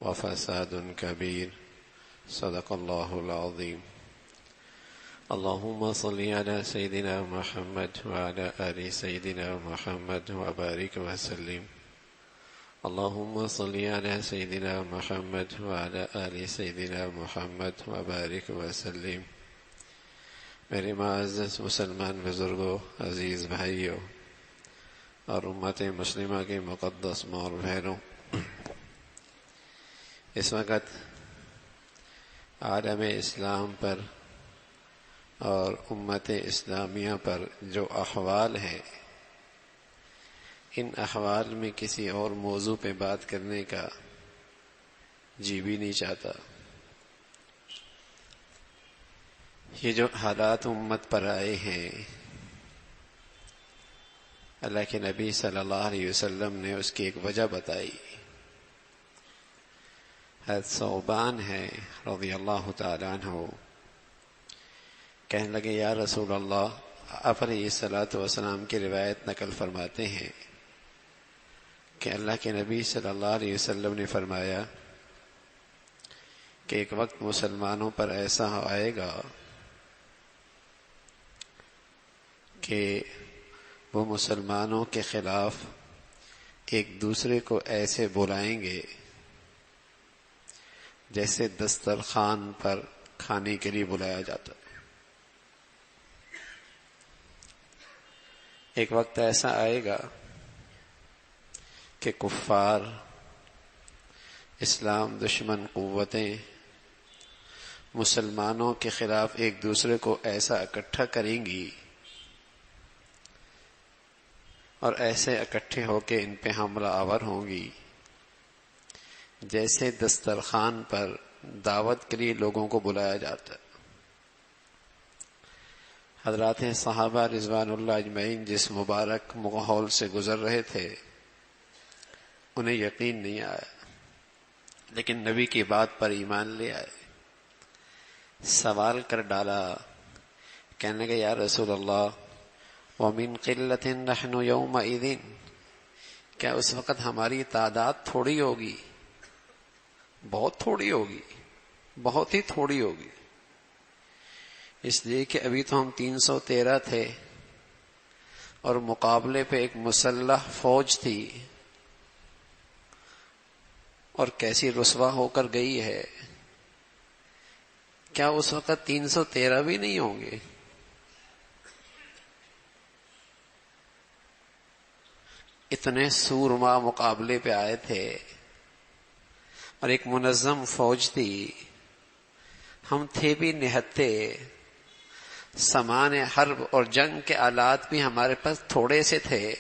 وفساد كبير. صدق الله العظيم. اللهم صل على سيدنا محمد وعلى آل سيدنا محمد وبارك وسلم. اللهم صل على سيدنا محمد وعلى آل سيدنا محمد وبارك وسلم. میرے معزز مسلمان بزرگوں، عزیز بھائیوں اور امت مسلمہ کے مقدس ماں اور بہنوں، اس وقت عالم اسلام پر اور امت اسلامیہ پر جو احوال ہیں، ان احوال میں کسی اور موضوع پہ بات کرنے کا جی بھی نہیں چاہتا۔ یہ جو حالات امت پر آئے ہیں، اللہ کے نبی صلی اللہ علیہ وسلم نے اس کی ایک وجہ بتائی۔ حضرت ثوبان ہے رضی اللہ تعالیٰ عنہ، کہنے لگے یا رسول اللہ، آپ علیہ الصلاۃ والسلام کی روایت نقل فرماتے ہیں کہ اللہ کے نبی صلی اللہ علیہ وسلم نے فرمایا کہ ایک وقت مسلمانوں پر ایسا آئے گا کہ وہ مسلمانوں کے خلاف ایک دوسرے کو ایسے بلائیں گے جیسے دسترخوان پر کھانے کے لیے بلایا جاتا۔ ایک وقت ایسا آئے گا کہ کفار، اسلام دشمن قوتیں مسلمانوں کے خلاف ایک دوسرے کو ایسا اکٹھا کریں گی اور ایسے اکٹھے ہو کے ان پہ حملہ آور ہوں گی جیسے دسترخوان پر دعوت کے لیے لوگوں کو بلایا جاتا ہے۔ حضرات صحابہ رضوان اللہ اجمعین جس مبارک ماحول سے گزر رہے تھے، انہیں یقین نہیں آیا، لیکن نبی کی بات پر ایمان لے آئے، سوال کر ڈالا، کہنے لگے یا رسول اللہ وَمِن قِلَّةٍ نَحْنُ يَوْمَئِذٍ، کیا اس وقت ہماری تعداد تھوڑی ہوگی؟ بہت تھوڑی ہوگی، بہت ہی تھوڑی ہوگی، اس لیے کہ ابھی تو ہم 313 تھے اور مقابلے پہ ایک مسلح فوج تھی، اور کیسی رسوا ہو کر گئی ہے۔ کیا اس وقت 313 بھی نہیں ہوں گے؟ اتنے سورما مقابلے پہ آئے تھے اور ایک منظم فوج تھی، ہم تھے بھی نہتے، سامان حرب اور جنگ کے آلات بھی ہمارے پاس تھوڑے سے تھے،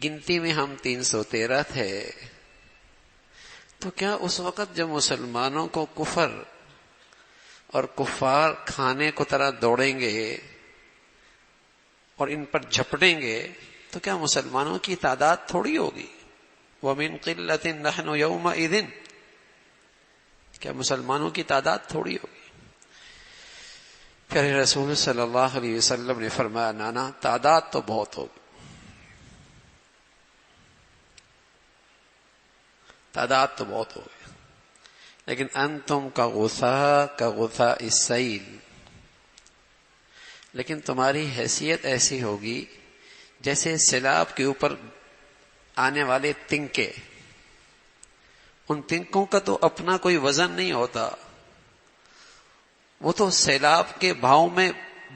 گنتی میں ہم 313 تھے۔ تو کیا اس وقت جب مسلمانوں کو کفر اور کفار کھانے کو طرح دوڑیں گے اور ان پر جھپٹیں گے تو کیا مسلمانوں کی تعداد تھوڑی ہوگی؟ وَمِن قِلَّةٍ نَحْنُ يَوْمَئِذٍ، کیا مسلمانوں کی تعداد تھوڑی ہوگی؟ پھر رسول صلی اللہ علیہ وسلم نے فرمایا نانا، تعداد تو بہت ہوگی، تعداد تو بہت ہوگی، لیکن انتم کغثاء السیل، لیکن تمہاری حیثیت ایسی ہوگی جیسے سیلاب کے اوپر آنے والے تنکے۔ ان تنکوں کا تو اپنا کوئی وزن نہیں ہوتا، وہ تو سیلاب کے بہاؤ میں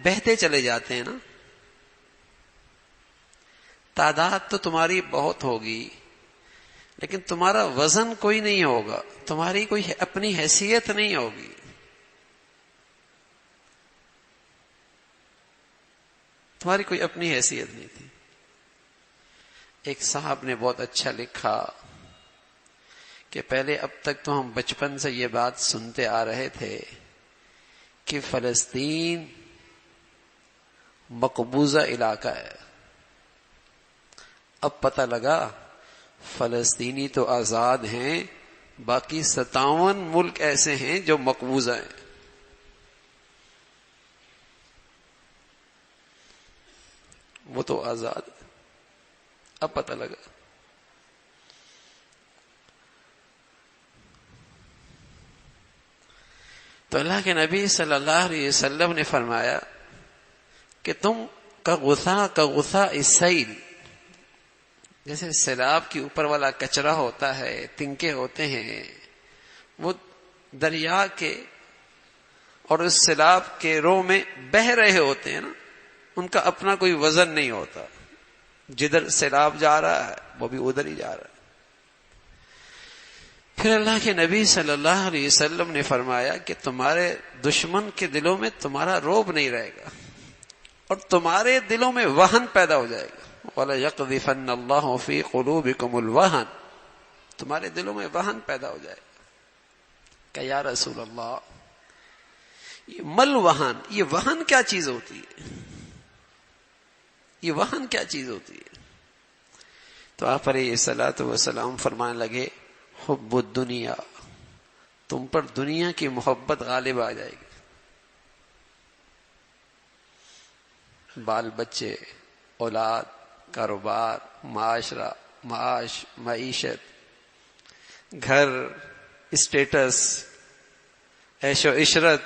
بہتے چلے جاتے ہیں نا۔ تعداد تو تمہاری بہت ہوگی لیکن تمہارا وزن کوئی نہیں ہوگا، تمہاری کوئی اپنی حیثیت نہیں ہوگی۔ تمہاری کوئی اپنی حیثیت نہیں تھی۔ ایک صاحب نے بہت اچھا لکھا کہ پہلے اب تک تو ہم بچپن سے یہ بات سنتے آ رہے تھے کہ فلسطین مقبوضہ علاقہ ہے، اب پتہ لگا فلسطینی تو آزاد ہیں، باقی 57 ملک ایسے ہیں جو مقبوضہ ہیں۔ وہ تو آزاد، اب پتہ لگا۔ تو اللہ کے نبی صلی اللہ علیہ وسلم نے فرمایا کہ تم کا غثا السیل، جیسے سیلاب کے اوپر والا کچرا ہوتا ہے، تنکے ہوتے ہیں، وہ دریا کے اور اس سیلاب کے رو میں بہہ رہے ہوتے ہیں نا، ان کا اپنا کوئی وزن نہیں ہوتا، جدھر سیلاب جا رہا ہے وہ بھی ادھر ہی جا رہا ہے۔ پھر اللہ کے نبی صلی اللہ علیہ وسلم نے فرمایا کہ تمہارے دشمن کے دلوں میں تمہارا رعب نہیں رہے گا اور تمہارے دلوں میں وہن پیدا ہو جائے گا۔ وَلَيَقْذِفَنَّ اللَّهُ فِي قُلُوبِكُمُ الْوَهْنَ، تمہارے دلوں میں وہن پیدا ہو جائے گا کہ یا رسول اللہ یہ مل وہن، یہ وہن کیا چیز ہوتی ہے، یہ وہن کیا چیز ہوتی ہے؟ تو آپ علیہ الصلوۃ والسلام فرمانے لگے حب الدنیا، تم پر دنیا کی محبت غالب آ جائے گی، بال بچے، اولاد، کاروبار، معاشرہ، معیشت، گھر، اسٹیٹس، عیش و عشرت،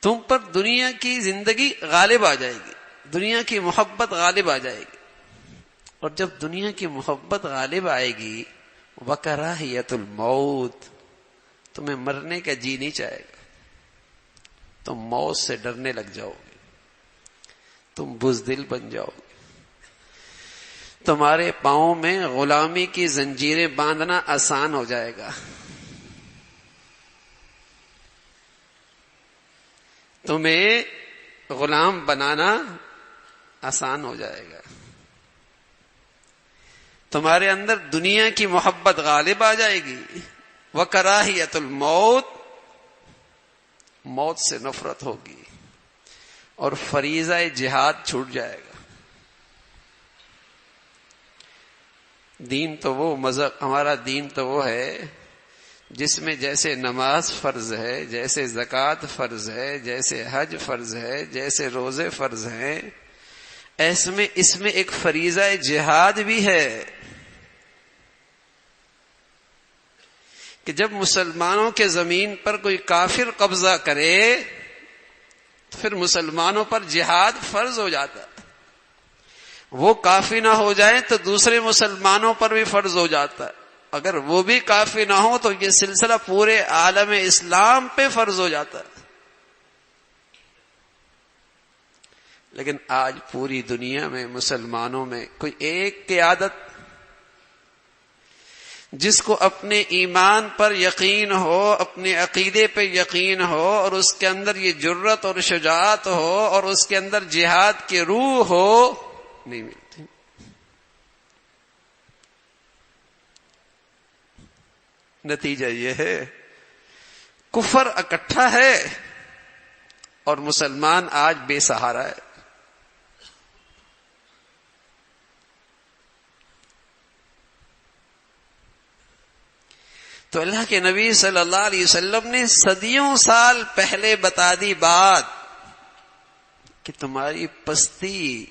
تم پر دنیا کی زندگی غالب آ جائے گی، دنیا کی محبت غالب آ جائے گی۔ اور جب دنیا کی محبت غالب آئے گی وکراہیت الموت، تمہیں مرنے کا جی نہیں چاہے گا، تم موت سے ڈرنے لگ جاؤ گے، تم بزدل بن جاؤ گے، تمہارے پاؤں میں غلامی کی زنجیریں باندھنا آسان ہو جائے گا، تمہیں غلام بنانا آسان ہو جائے گا، تمہارے اندر دنیا کی محبت غالب آ جائے گی، وکراہیت الموت، موت سے نفرت ہوگی، اور فریضہ جہاد چھوٹ جائے گا۔ دین تو وہ مذہب، ہمارا دین تو وہ ہے جس میں جیسے نماز فرض ہے، جیسے زکوٰۃ فرض ہے، جیسے حج فرض ہے، جیسے روزے فرض ہیں، اس میں ایک فریضہ جہاد بھی ہے کہ جب مسلمانوں کے زمین پر کوئی کافر قبضہ کرے تو پھر مسلمانوں پر جہاد فرض ہو جاتا ہے، وہ کافی نہ ہو جائے تو دوسرے مسلمانوں پر بھی فرض ہو جاتا ہے، اگر وہ بھی کافی نہ ہو تو یہ سلسلہ پورے عالم اسلام پہ فرض ہو جاتا ہے۔ لیکن آج پوری دنیا میں مسلمانوں میں کوئی ایک قیادت جس کو اپنے ایمان پر یقین ہو، اپنے عقیدے پہ یقین ہو، اور اس کے اندر یہ جرت اور شجاعت ہو، اور اس کے اندر جہاد کی روح ہو، نہیں ملتی۔ نتیجہ یہ ہے کفر اکٹھا ہے اور مسلمان آج بے سہارا ہے۔ تو اللہ کے نبی صلی اللہ علیہ وسلم نے صدیوں سال پہلے بتا دی بات کہ تمہاری پستی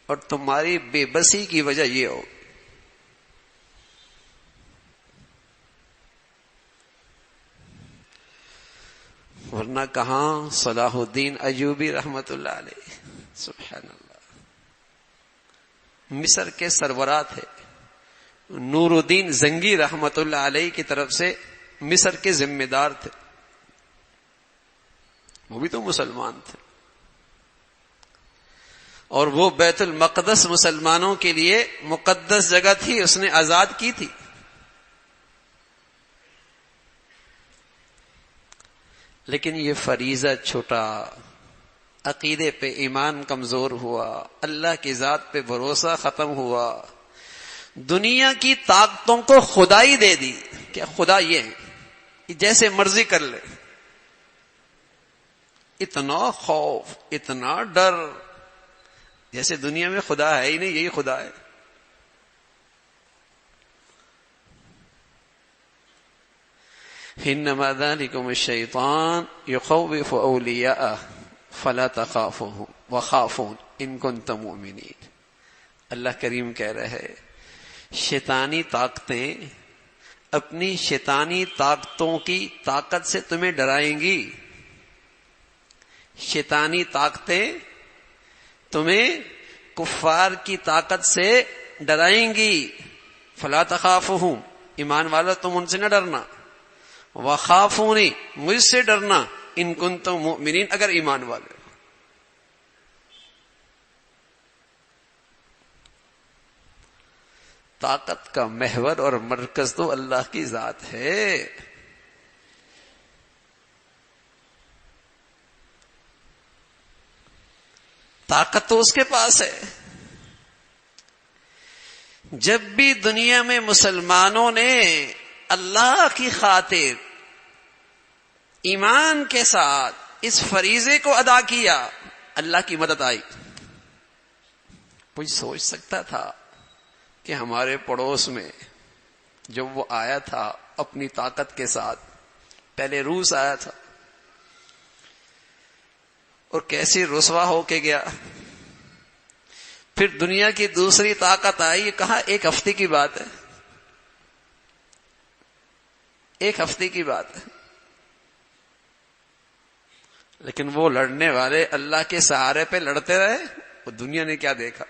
اور تمہاری بے بسی کی وجہ یہ ہو۔ ورنہ کہاں صلاح الدین ایوبی رحمت اللہ علیہ، سبحان اللہ، مصر کے سربراہ تھے، نور الدین زنگی رحمت اللہ علیہ کی طرف سے مصر کے ذمہ دار تھے، وہ بھی تو مسلمان تھے، اور وہ بیت المقدس مسلمانوں کے لیے مقدس جگہ تھی، اس نے آزاد کی تھی۔ لیکن یہ فریضہ چھوٹا، عقیدے پہ ایمان کمزور ہوا، اللہ کی ذات پہ بھروسہ ختم ہوا، دنیا کی طاقتوں کو خدائی دے دی کہ خدا یہ ہے، جیسے مرضی کر لے، اتنا خوف، اتنا ڈر، جیسے دنیا میں خدا ہے ہی نہیں، یہی خدا ہے۔ انما ذلکم الشیطان یخوف اولیاءہ فلا تخافوہم وخافون ان کنتم مؤمنین۔ اللہ کریم کہہ رہے ہیں شیطانی طاقتیں اپنی شیطانی طاقتوں کی طاقت سے تمہیں ڈرائیں گی. شیطانی طاقتیں تمہیں کفار کی طاقت سے ڈرائیں گی. فلا تخافوہم، ایمان والا تم ان سے نہ ڈرنا. وخافونی، مجھ سے ڈرنا. ان کنتم مؤمنین، اگر ایمان والے. طاقت کا محور اور مرکز تو اللہ کی ذات ہے. طاقت تو اس کے پاس ہے. جب بھی دنیا میں مسلمانوں نے اللہ کی خاطر ایمان کے ساتھ اس فریضے کو ادا کیا، اللہ کی مدد آئی. کوئی سوچ سکتا تھا کہ ہمارے پڑوس میں جب وہ آیا تھا اپنی طاقت کے ساتھ، پہلے روس آیا تھا اور کیسے رسوا ہو کے گیا، پھر دنیا کی دوسری طاقت آئی. یہ کہا ایک ہفتے کی بات ہے، ایک ہفتے کی بات ہے. لیکن وہ لڑنے والے اللہ کے سہارے پہ لڑتے رہے، وہ دنیا نے کیا دیکھا.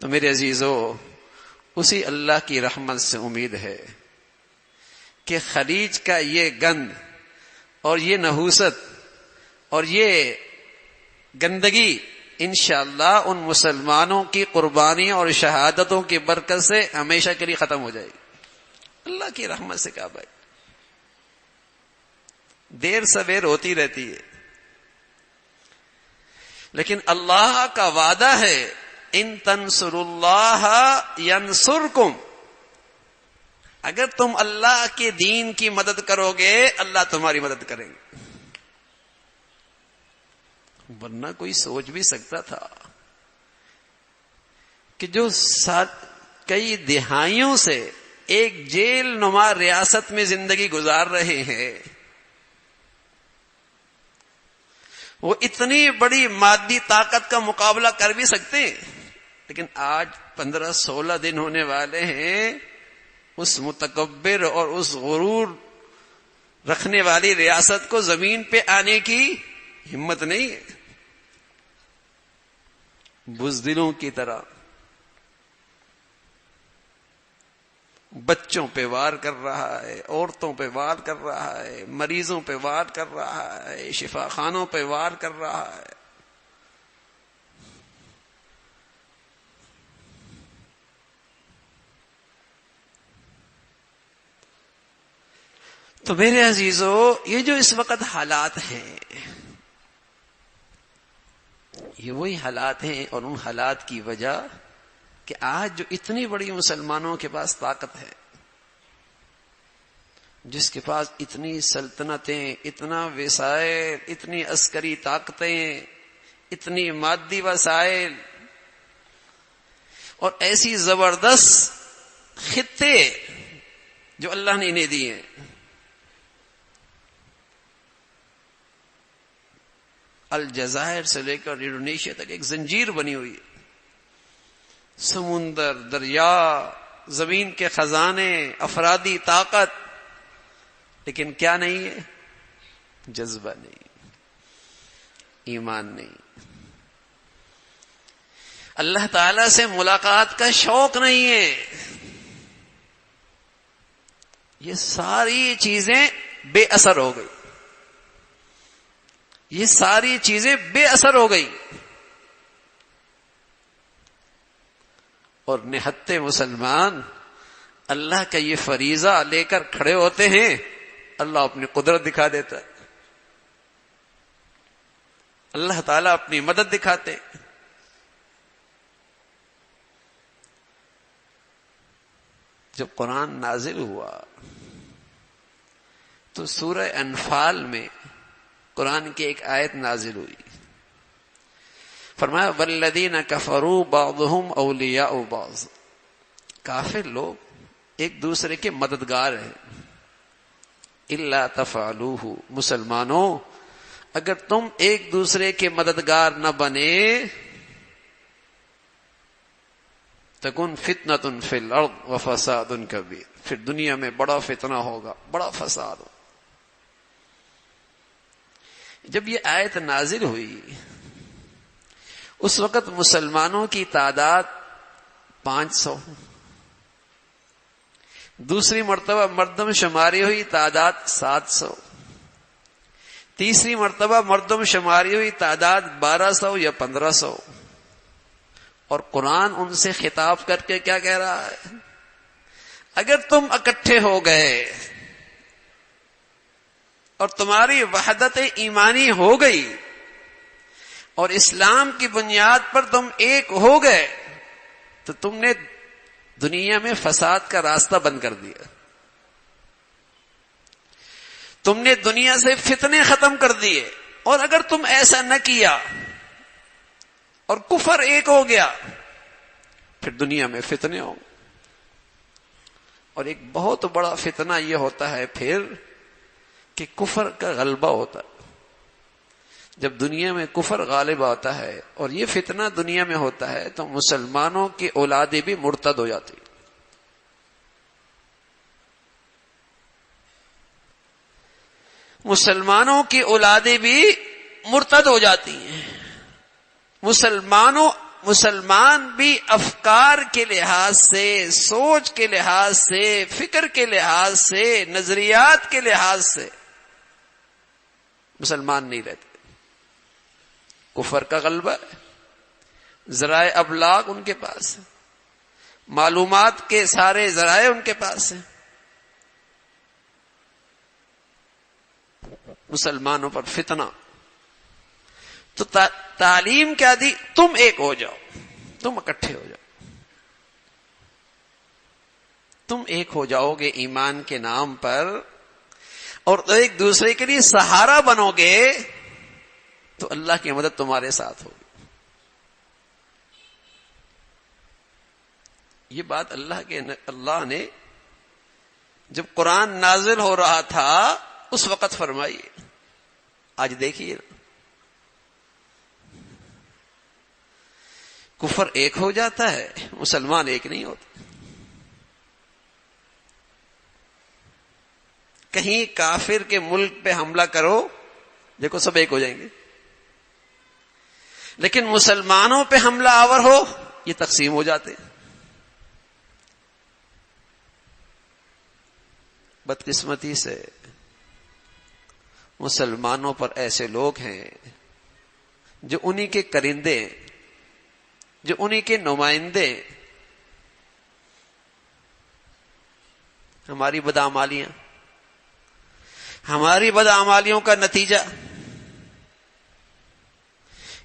تو میرے عزیزو، اسی اللہ کی رحمت سے امید ہے کہ خلیج کا یہ گند اور یہ نحوست اور یہ گندگی انشاءاللہ ان مسلمانوں کی قربانیوں اور شہادتوں کی برکت سے ہمیشہ کے لیے ختم ہو جائے گی. اللہ کی رحمت سے. کہا بھائی دیر سویر ہوتی رہتی ہے، لیکن اللہ کا وعدہ ہے ان تنصروا اللہ ینصرکم. اگر تم اللہ کے دین کی مدد کرو گے اللہ تمہاری مدد کریں گے. ورنہ کوئی سوچ بھی سکتا تھا کہ جو کئی دہائیوں سے ایک جیل نما ریاست میں زندگی گزار رہے ہیں، وہ اتنی بڑی مادی طاقت کا مقابلہ کر بھی سکتے ہیں، لیکن آج 15-16 دن ہونے والے ہیں اس متکبر اور اس غرور رکھنے والی ریاست کو زمین پہ آنے کی ہمت نہیں ہے. بزدلوں کی طرح بچوں پہ وار کر رہا ہے، عورتوں پہ وار کر رہا ہے، مریضوں پہ وار کر رہا ہے، شفا خانوں پہ وار کر رہا ہے. تو میرے عزیزو، یہ جو اس وقت حالات ہیں یہ وہی حالات ہیں، اور ان حالات کی وجہ کہ آج جو اتنی بڑی مسلمانوں کے پاس طاقت ہے، جس کے پاس اتنی سلطنتیں، اتنا وسائل، اتنی عسکری طاقتیں، اتنی مادی وسائل اور ایسی زبردست خطے جو اللہ نے انہیں دیے ہیں. الجزائر سے لے کر انڈونیشیا تک ایک زنجیر بنی ہوئی ہے. سمندر، دریا، زمین کے خزانے، افرادی طاقت، لیکن کیا نہیں ہے؟ جذبہ نہیں، ایمان نہیں، اللہ تعالی سے ملاقات کا شوق نہیں ہے. یہ ساری چیزیں بے اثر ہو گئی، یہ ساری چیزیں بے اثر ہو گئی. اور نہتے مسلمان اللہ کا یہ فریضہ لے کر کھڑے ہوتے ہیں، اللہ اپنی قدرت دکھا دیتا ہے، اللہ تعالیٰ اپنی مدد دکھاتے. جب قرآن نازل ہوا تو سورہ انفال میں قرآن کی ایک آیت نازل ہوئی. فرمایا والذین کفروا بعضهم اولیاء بعض. کافر لوگ ایک دوسرے کے مددگار ہیں. الا تفعلوه، مسلمانوں اگر تم ایک دوسرے کے مددگار نہ بنے تکن فتنۃ فی الارض وفساد کبیر، پھر دنیا میں بڑا فتنہ ہوگا، بڑا فساد ہوگا۔ جب یہ آیت نازل ہوئی اس وقت مسلمانوں کی تعداد 500، دوسری مرتبہ مردم شماری ہوئی تعداد 700، تیسری مرتبہ مردم شماری ہوئی تعداد 1200 یا 1500، اور قرآن ان سے خطاب کر کے کیا کہہ رہا ہے؟ اگر تم اکٹھے ہو گئے اور تمہاری وحدت ایمانی ہو گئی اور اسلام کی بنیاد پر تم ایک ہو گئے تو تم نے دنیا میں فساد کا راستہ بند کر دیا، تم نے دنیا سے فتنے ختم کر دیے۔ اور اگر تم ایسا نہ کیا اور کفر ایک ہو گیا پھر دنیا میں فتنے ہوں، اور ایک بہت بڑا فتنہ یہ ہوتا ہے پھر کہ کفر کا غلبہ ہوتا ہے۔ جب دنیا میں کفر غالب آتا ہے اور یہ فتنہ دنیا میں ہوتا ہے تو مسلمانوں کی اولادیں بھی مرتد ہو جاتی، مسلمانوں کی اولادیں بھی مرتد ہو جاتی ہیں۔ مسلمان بھی افکار کے لحاظ سے، سوچ کے لحاظ سے، فکر کے لحاظ سے، نظریات کے لحاظ سے مسلمان نہیں رہتے۔ کفر کا غلبہ ہے، ذرائع ابلاغ ان کے پاس ہے، معلومات کے سارے ذرائع ان کے پاس ہیں، مسلمانوں پر فتنہ۔ تو تعلیم کیا دی؟ تم ایک ہو جاؤ، تم اکٹھے ہو جاؤ، تم ایک ہو جاؤ گے ایمان کے نام پر اور ایک دوسرے کے لیے سہارا بنو گے تو اللہ کی مدد تمہارے ساتھ ہوگی۔ یہ بات اللہ نے جب قرآن نازل ہو رہا تھا اس وقت فرمائی۔ آج دیکھیے کفر ایک ہو جاتا ہے، مسلمان ایک نہیں ہوتا۔ کہیں کافر کے ملک پہ حملہ کرو، دیکھو سب ایک ہو جائیں گے، لیکن مسلمانوں پہ حملہ آور ہو یہ تقسیم ہو جاتے ہیں۔ بدقسمتی سے مسلمانوں پر ایسے لوگ ہیں جو انہی کے کرندے ہیں، جو انہی کے نمائندے ہیں۔ ہماری بدعمالیوں کا نتیجہ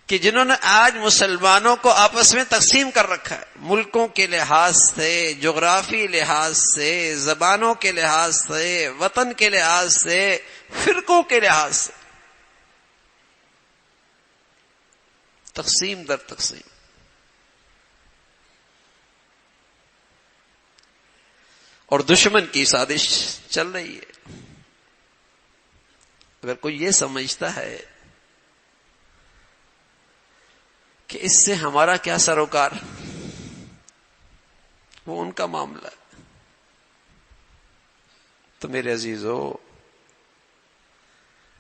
کہ جنہوں نے آج مسلمانوں کو آپس میں تقسیم کر رکھا ہے، ملکوں کے لحاظ سے، جغرافی لحاظ سے، زبانوں کے لحاظ سے، وطن کے لحاظ سے، فرقوں کے لحاظ سے، تقسیم در تقسیم۔ اور دشمن کی سازش چل رہی ہے۔ اگر کوئی یہ سمجھتا ہے کہ اس سے ہمارا کیا سروکار، وہ ان کا معاملہ ہے۔ تو میرے عزیزو،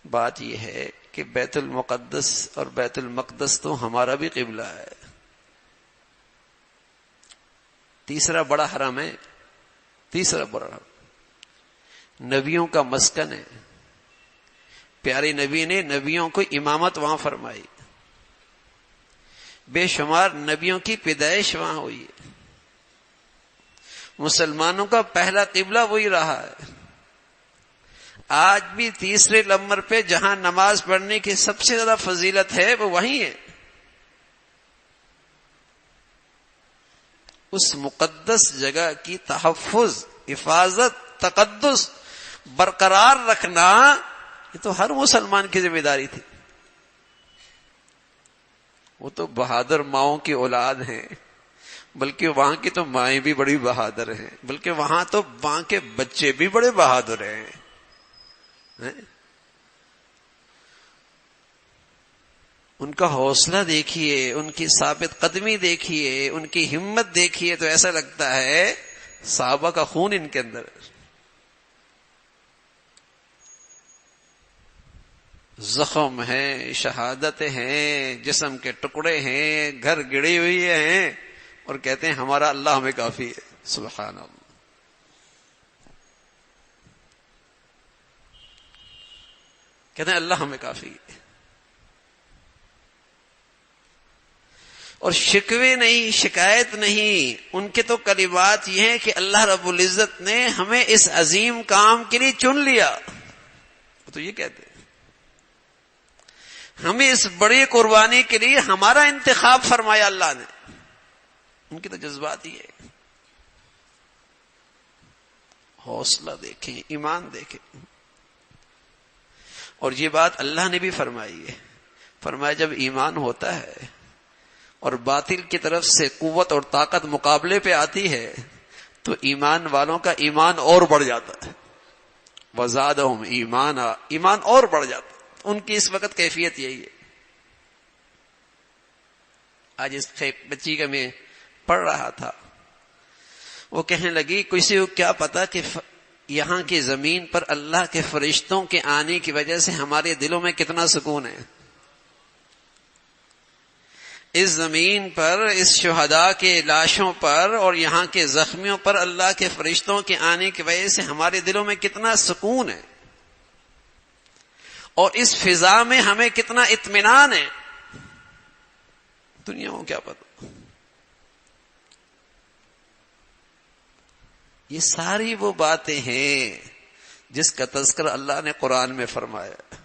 بات یہ ہے کہ بیت المقدس اور بیت المقدس تو ہمارا بھی قبلہ ہے، تیسرا بڑا حرم ہے، تیسرا بڑا حرم نبیوں کا مسکن ہے۔ پیارے نبی نے نبیوں کو امامت وہاں فرمائی، بے شمار نبیوں کی پیدائش وہاں ہوئی ہے۔ مسلمانوں کا پہلا قبلہ وہی رہا ہے۔ آج بھی تیسرے نمبر پہ جہاں نماز پڑھنے کی سب سے زیادہ فضیلت ہے وہ وہیں ہے۔ اس مقدس جگہ کی تحفظ، حفاظت، تقدس برقرار رکھنا یہ تو ہر مسلمان کی ذمہ داری تھی۔ وہ تو بہادر ماؤں کی اولاد ہیں، بلکہ وہاں کی تو مائیں بھی بڑی بہادر ہیں، بلکہ وہاں تو وہاں کے بچے بھی بڑے بہادر ہیں۔ ان کا حوصلہ دیکھیے، ان کی ثابت قدمی دیکھیے، ان کی ہمت دیکھیے، تو ایسا لگتا ہے صحابہ کا خون ان کے اندر ہے۔ زخم ہیں، شہادتیں ہیں، جسم کے ٹکڑے ہیں، گھر گڑی ہوئی ہیں، اور کہتے ہیں ہمارا اللہ ہمیں کافی ہے۔ سبحان اللہ۔ کہتے ہیں اللہ ہمیں کافی ہے، اور شکوے نہیں، شکایت نہیں، ان کے تو کلمات یہ ہیں کہ اللہ رب العزت نے ہمیں اس عظیم کام کے لیے چن لیا، تو یہ کہتے ہیں ہمیں اس بڑی قربانی کے لیے ہمارا انتخاب فرمایا اللہ نے۔ ان کے تو جذبات ہی ہے۔ حوصلہ دیکھیں، ایمان دیکھیں، اور یہ بات اللہ نے بھی فرمائی ہے۔ فرمایا جب ایمان ہوتا ہے اور باطل کی طرف سے قوت اور طاقت مقابلے پہ آتی ہے تو ایمان والوں کا ایمان اور بڑھ جاتا ہے۔ وزادہم ایمانا، ایمان اور بڑھ جاتا ہے۔ ان کی اس وقت کیفیت یہی ہے۔ آج اس بچی کا میں پڑھ رہا تھا، وہ کہنے لگی کسی کو کیا پتا کہ یہاں کی زمین پر اللہ کے فرشتوں کے آنے کی وجہ سے ہمارے دلوں میں کتنا سکون ہے۔ اس زمین پر، اس شہداء کے لاشوں پر اور یہاں کے زخمیوں پر اللہ کے فرشتوں کے آنے کی وجہ سے ہمارے دلوں میں کتنا سکون ہے، اور اس فضا میں ہمیں کتنا اطمینان ہے۔ دنیا کو کیا پتا۔ یہ ساری وہ باتیں ہیں جس کا تذکرہ اللہ نے قرآن میں فرمایا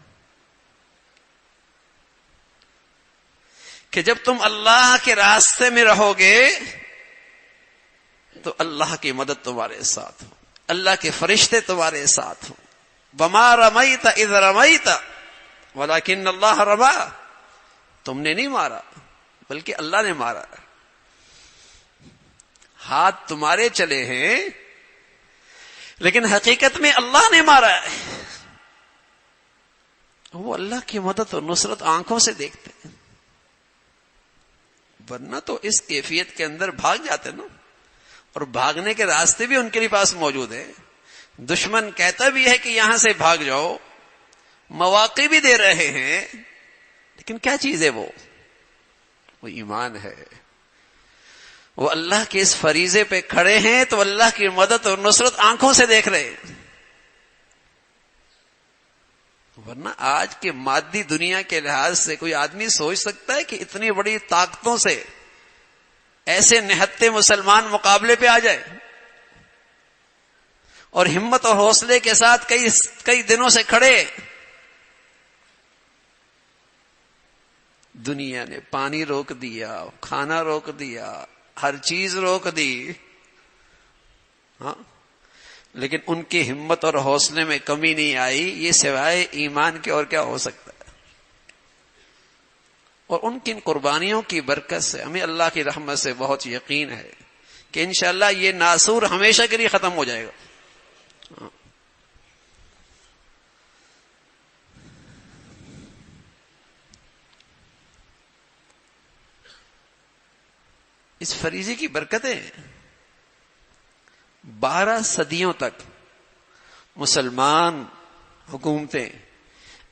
کہ جب تم اللہ کے راستے میں رہو گے تو اللہ کی مدد تمہارے ساتھ ہو، اللہ کے فرشتے تمہارے ساتھ ہوں۔ وما رمیت اذ رمیت ولکن اللہ رما، تم نے نہیں مارا بلکہ اللہ نے مارا۔ ہاتھ تمہارے چلے ہیں لیکن حقیقت میں اللہ نے مارا ہے۔ وہ اللہ کی مدد اور نصرت آنکھوں سے دیکھتے ہیں، ورنہ تو اس کیفیت کے اندر بھاگ جاتے نا، اور بھاگنے کے راستے بھی ان کے پاس موجود ہیں۔ دشمن کہتا بھی ہے کہ یہاں سے بھاگ جاؤ، مواقع بھی دے رہے ہیں، لیکن کیا چیز ہے وہ ایمان ہے۔ وہ اللہ کے اس فریضے پہ کھڑے ہیں تو اللہ کی مدد اور نصرت آنکھوں سے دیکھ رہے ہیں۔ ورنہ آج کے مادی دنیا کے لحاظ سے کوئی آدمی سوچ سکتا ہے کہ اتنی بڑی طاقتوں سے ایسے نہتے مسلمان مقابلے پہ آ جائے اور ہمت اور حوصلے کے ساتھ کئی دنوں سے کھڑے؟ دنیا نے پانی روک دیا، کھانا روک دیا، ہر چیز روک دی، ہاں، لیکن ان کی ہمت اور حوصلے میں کمی نہیں آئی۔ یہ سوائے ایمان کے اور کیا ہو سکتا ہے؟ اور ان کی قربانیوں کی برکت سے ہمیں اللہ کی رحمت سے بہت یقین ہے کہ انشاءاللہ یہ ناسور ہمیشہ کے لیے ختم ہو جائے گا۔ اس فریضے کی برکتیں 12 صدیوں تک مسلمان حکومتیں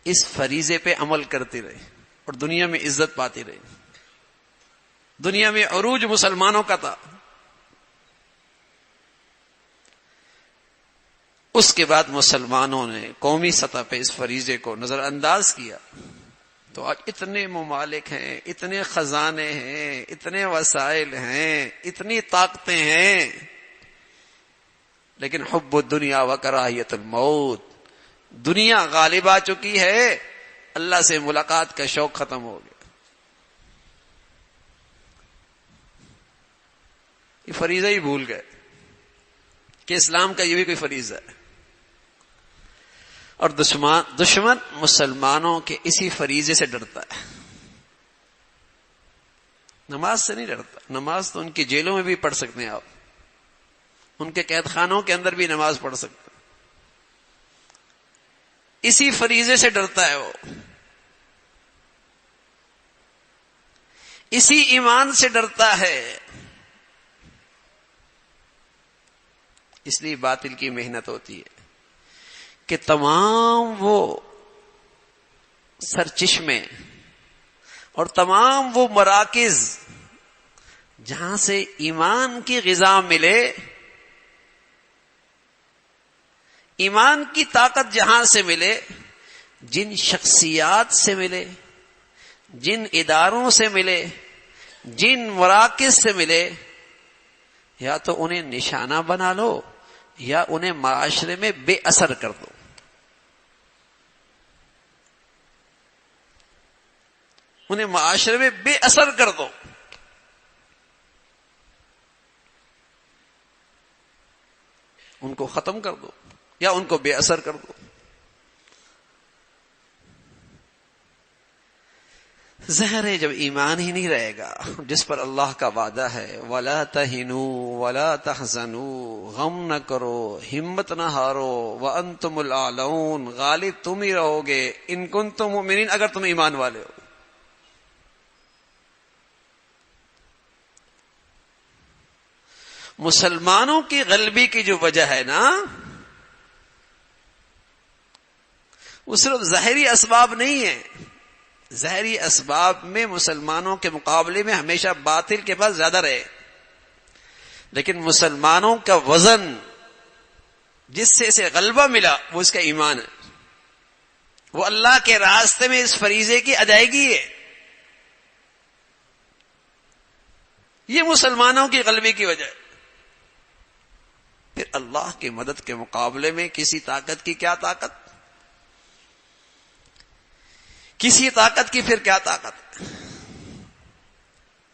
اس فریضے پہ عمل کرتی رہی اور دنیا میں عزت پاتی رہی۔ دنیا میں عروج مسلمانوں کا تھا۔ اس کے بعد مسلمانوں نے قومی سطح پہ اس فریضے کو نظر انداز کیا تو آج اتنے ممالک ہیں، اتنے خزانے ہیں، اتنے وسائل ہیں، اتنی طاقتیں ہیں، لیکن حب الدنیا و کراہیت الموت، دنیا غالب آ چکی ہے، اللہ سے ملاقات کا شوق ختم ہو گیا۔ یہ فریضہ ہی بھول گئے کہ اسلام کا یہ بھی کوئی فریضہ ہے، اور دشمن مسلمانوں کے اسی فریضے سے ڈرتا ہے۔ نماز سے نہیں ڈرتا، نماز تو ان کی جیلوں میں بھی پڑھ سکتے ہیں آپ، ان کے قید خانوں کے اندر بھی نماز پڑھ سکتے ہیں، اسی فریضے سے ڈرتا ہے وہ۔ اسی ایمان سے ڈرتا ہے. اس لیے باطل کی محنت ہوتی ہے کہ تمام وہ سرچشمے اور تمام وہ مراکز جہاں سے ایمان کی غذا ملے، ایمان کی طاقت جہاں سے ملے، جن شخصیات سے ملے، جن اداروں سے ملے، جن مراکز سے ملے، یا تو انہیں نشانہ بنا لو یا انہیں معاشرے میں بے اثر کر دو. انہیں معاشرے میں بے اثر کر دو. ان کو ختم کر دو یا ان کو بے اثر کر دو. ظاہر ہے جب ایمان ہی نہیں رہے گا جس پر اللہ کا وعدہ ہے وَلَا تَهِنُوا وَلَا تَحْزَنُوا، غم نہ کرو، ہمت نہ ہارو، وَأَنْتُمُ الْأَعْلَوْنَ، غالب تم ہی رہو گے، إِن كُنتُم مُؤْمِنِينَ، اگر تم ایمان والے ہو. مسلمانوں کی غلبی کی جو وجہ ہے نا، وہ صرف ظاہری اسباب نہیں ہے. ظاہری اسباب میں مسلمانوں کے مقابلے میں ہمیشہ باطل کے پاس زیادہ رہے، لیکن مسلمانوں کا وزن جس سے اسے غلبہ ملا وہ اس کا ایمان ہے. وہ اللہ کے راستے میں اس فریضے کی ادائیگی ہے. یہ مسلمانوں کی غلبے کی وجہ ہے. پھر اللہ کی مدد کے مقابلے میں کسی طاقت کی کیا طاقت، کسی طاقت کی پھر کیا طاقت.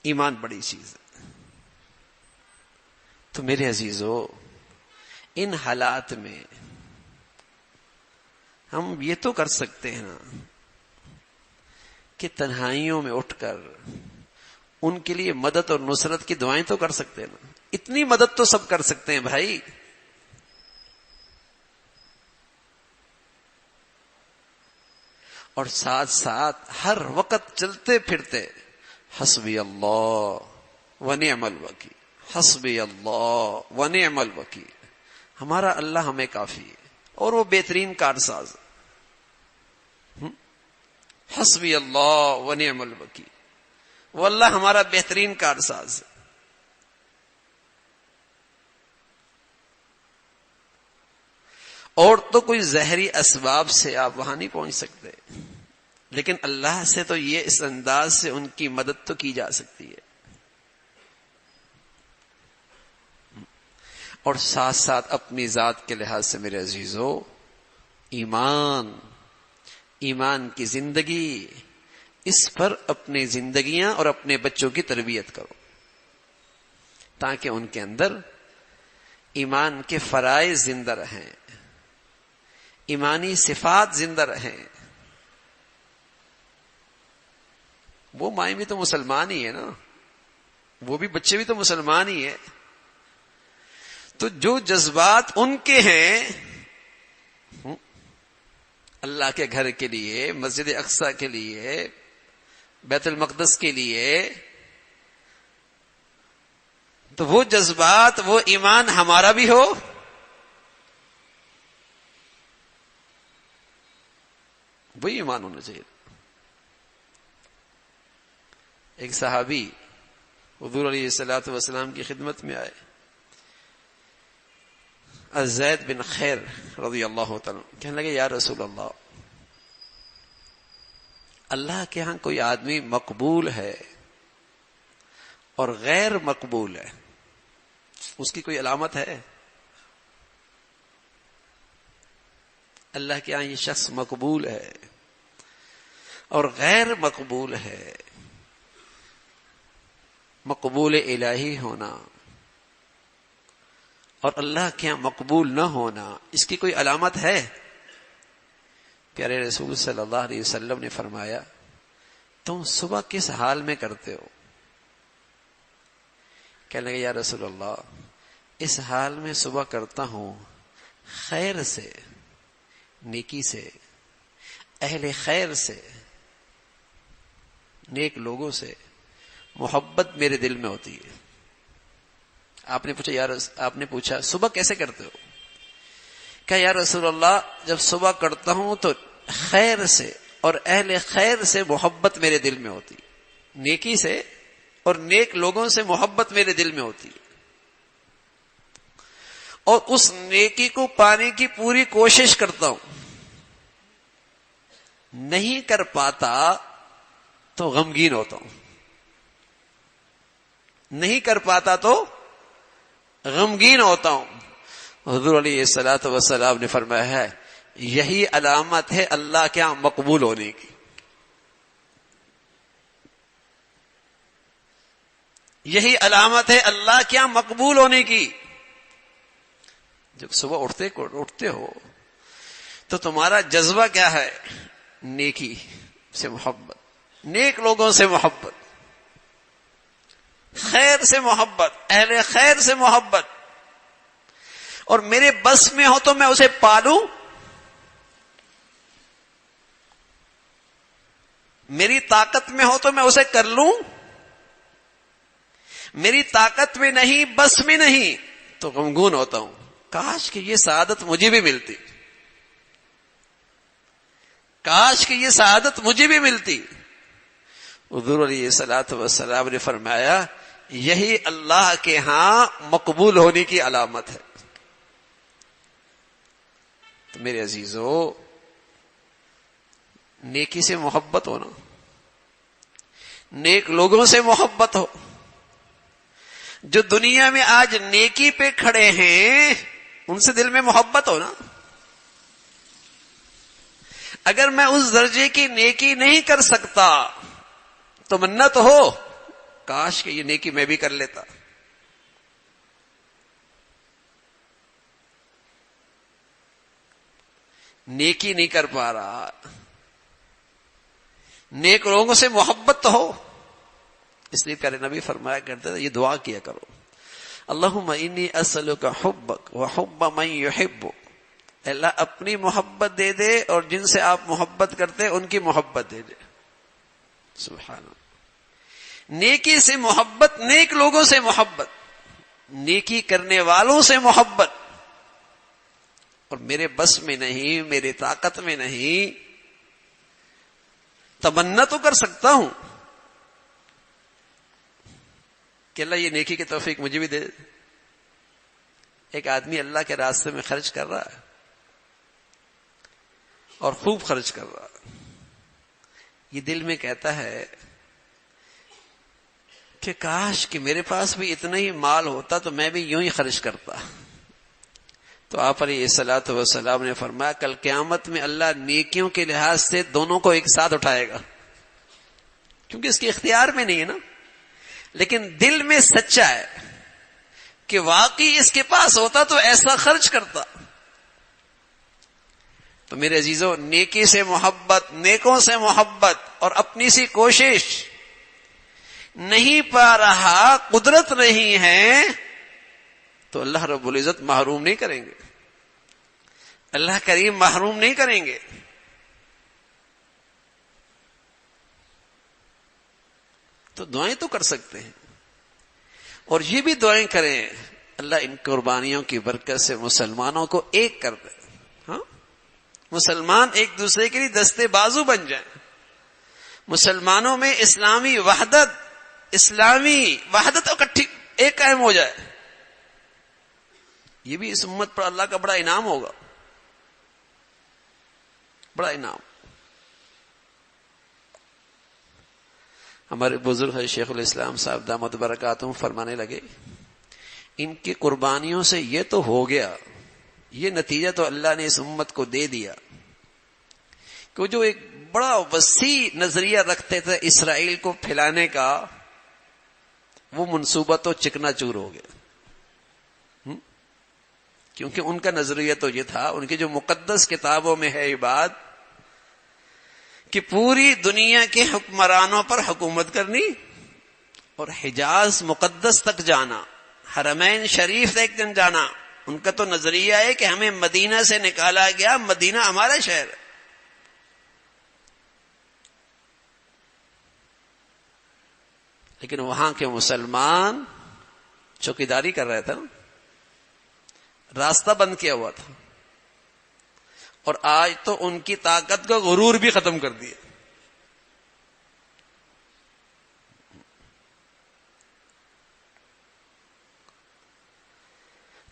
ایمان بڑی چیز ہے. تو میرے عزیزو، ان حالات میں ہم یہ تو کر سکتے ہیں نا کہ تنہائیوں میں اٹھ کر ان کے لیے مدد اور نصرت کی دعائیں تو کر سکتے ہیں نا. اتنی مدد تو سب کر سکتے ہیں بھائی. اور ساتھ ساتھ ہر وقت چلتے پھرتے حسبی اللہ ونعم الوکیل، حسبی اللہ ونعم الوکیل، ہمارا اللہ ہمیں کافی ہے اور وہ بہترین کارساز. حسبی اللہ ونعم الوکیل، وہ اللہ ہمارا بہترین کارساز ہے. اور تو کوئی ظاہری اسباب سے آپ وہاں نہیں پہنچ سکتے، لیکن اللہ سے تو یہ اس انداز سے ان کی مدد تو کی جا سکتی ہے. اور ساتھ ساتھ اپنی ذات کے لحاظ سے میرے عزیزو، ایمان کی زندگی، اس پر اپنی زندگیاں اور اپنے بچوں کی تربیت کرو تاکہ ان کے اندر ایمان کے فرائض زندہ رہیں، ایمانی صفات زندہ رہیں. وہ مائیں بھی تو مسلمان ہی ہے نا، وہ بھی بچے بھی تو مسلمان ہی ہیں. تو جو جذبات ان کے ہیں اللہ کے گھر کے لیے، مسجد اقصی کے لیے، بیت المقدس کے لیے، تو وہ جذبات، وہ ایمان ہمارا بھی ہو. وہی ایمان ہونا چاہیے. ایک صحابی حضور علیہ الصلوۃ والسلام کی خدمت میں آئے، زید بن خیر رضی اللہ تعالیٰ، کہنے لگے یا رسول اللہ، اللہ کے ہاں کوئی آدمی مقبول ہے اور غیر مقبول ہے، اس کی کوئی علامت ہے؟ اللہ کے ہاں یہ شخص مقبول ہے اور غیر مقبول ہے. مقبول الہی ہونا اور اللہ کے ہاں مقبول نہ ہونا، اس کی کوئی علامت ہے؟ پیارے رسول صلی اللہ علیہ وسلم نے فرمایا، تم صبح کس حال میں کرتے ہو؟ کہنے لگے یا رسول اللہ، اس حال میں صبح کرتا ہوں خیر سے، نیکی سے، اہل خیر سے، نیک لوگوں سے محبت میرے دل میں ہوتی ہے. آپ نے پوچھا صبح کیسے کرتے ہو؟ کہ یا رسول اللہ جب صبح کرتا ہوں تو خیر سے اور اہل خیر سے محبت میرے دل میں ہوتی، نیکی سے اور نیک لوگوں سے محبت میرے دل میں ہوتی، اور اس نیکی کو پانے کی پوری کوشش کرتا ہوں. نہیں کر پاتا تو غمگین ہوتا ہوں، نہیں کر پاتا تو غمگین ہوتا ہوں. حضور علیہ الصلوۃ والسلام نے فرمایا ہے یہی علامت ہے اللہ کے ہاں مقبول ہونے کی. یہی علامت ہے اللہ کے ہاں مقبول ہونے کی. جب صبح اٹھتے ہو تو تمہارا جذبہ کیا ہے؟ نیکی سے محبت، نیک لوگوں سے محبت، خیر سے محبت، اہل خیر سے محبت. اور میرے بس میں ہو تو میں اسے پالوں، میری طاقت میں ہو تو میں اسے کر لوں. میری طاقت میں نہیں، بس میں نہیں تو غمگین ہوتا ہوں. کاش کہ یہ سعادت مجھے بھی ملتی، کاش کہ یہ سعادت مجھے بھی ملتی. حضور علیہ الصلوۃ والسلام نے فرمایا یہی اللہ کے ہاں مقبول ہونے کی علامت ہے. تو میرے عزیزو، نیکی سے محبت ہونا، نیک لوگوں سے محبت ہو. جو دنیا میں آج نیکی پہ کھڑے ہیں ان سے دل میں محبت ہو نا. اگر میں اس درجے کی نیکی نہیں کر سکتا تو منت ہو کاش کہ یہ نیکی میں بھی کر لیتا. نیکی نہیں کر پا رہا، نیک لوگوں سے محبت تو ہو. اس لیے پیارے نبی فرمایا کرتے تھے یہ دعا کیا کرو اللہم انی اسألک حبک وحب من یحبک. اللہ اپنی محبت دے دے اور جن سے آپ محبت کرتے ان کی محبت دے دے. سبحان اللہ. نیکی سے محبت، نیک لوگوں سے محبت، نیکی کرنے والوں سے محبت. اور میرے بس میں نہیں، میری طاقت میں نہیں، تمنا تو کر سکتا ہوں کہ اللہ یہ نیکی کی توفیق مجھے بھی دے. ایک آدمی اللہ کے راستے میں خرچ کر رہا ہے اور خوب خرچ کر رہا ہے. یہ دل میں کہتا ہے کہ کاش کہ میرے پاس بھی اتنا ہی مال ہوتا تو میں بھی یوں ہی خرچ کرتا. تو آپ علیہ الصلوۃ والسلام نے فرمایا کل قیامت میں اللہ نیکیوں کے لحاظ سے دونوں کو ایک ساتھ اٹھائے گا، کیونکہ اس کے اختیار میں نہیں ہے نا، لیکن دل میں سچا ہے کہ واقعی اس کے پاس ہوتا تو ایسا خرچ کرتا. تو میرے عزیزو، نیکی سے محبت، نیکوں سے محبت اور اپنی سی کوشش. نہیں پا رہا، قدرت نہیں ہے تو اللہ رب العزت محروم نہیں کریں گے، اللہ کریم محروم نہیں کریں گے. تو دعائیں تو کر سکتے ہیں، اور یہ بھی دعائیں کریں اللہ ان قربانیوں کی برکت سے مسلمانوں کو ایک کر دے. ہاں، مسلمان ایک دوسرے کے لیے دستے بازو بن جائیں، مسلمانوں میں اسلامی وحدت اکٹھی ایک قائم ہو جائے. یہ بھی اس امت پر اللہ کا بڑا انعام ہوگا، بڑا انعام. ہمارے بزرگ شیخ الاسلام صاحب دامت برکاتہم فرمانے لگے ان کی قربانیوں سے یہ تو ہو گیا، یہ نتیجہ تو اللہ نے اس امت کو دے دیا کہ جو ایک بڑا وسیع نظریہ رکھتے تھے اسرائیل کو پھیلانے کا، وہ منصوبہ تو چکنا چور ہو گیا. کیونکہ ان کا نظریہ تو یہ تھا، ان کی جو مقدس کتابوں میں ہے یہ بات کہ پوری دنیا کے حکمرانوں پر حکومت کرنی اور حجاز مقدس تک جانا، حرمین شریف تک دن جانا. ان کا تو نظریہ ہے کہ ہمیں مدینہ سے نکالا گیا، مدینہ ہمارا شہر ہے. لیکن وہاں کے مسلمان چوکیداری کر رہے تھے نا، راستہ بند کیا ہوا تھا، اور آج تو ان کی طاقت کا غرور بھی ختم کر دیا.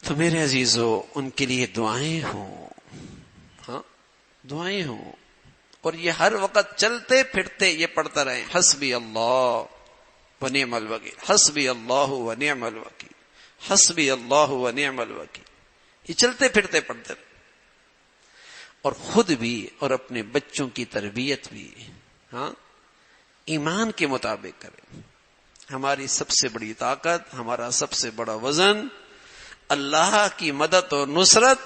تو میرے عزیزو، ان کے لیے دعائیں ہوں، ہاں دعائیں ہوں، اور یہ ہر وقت چلتے پھرتے یہ پڑھتا رہیں، حسبی اللہ ونعم الوکیل، حسبی اللہ ونعم الوکیل، حسبی اللہ ونعم الوکیل. یہ چلتے پھرتے پڑھتے رہیں، اور خود بھی اور اپنے بچوں کی تربیت بھی ہاں ایمان کے مطابق کریں. ہماری سب سے بڑی طاقت، ہمارا سب سے بڑا وزن اللہ کی مدد اور نصرت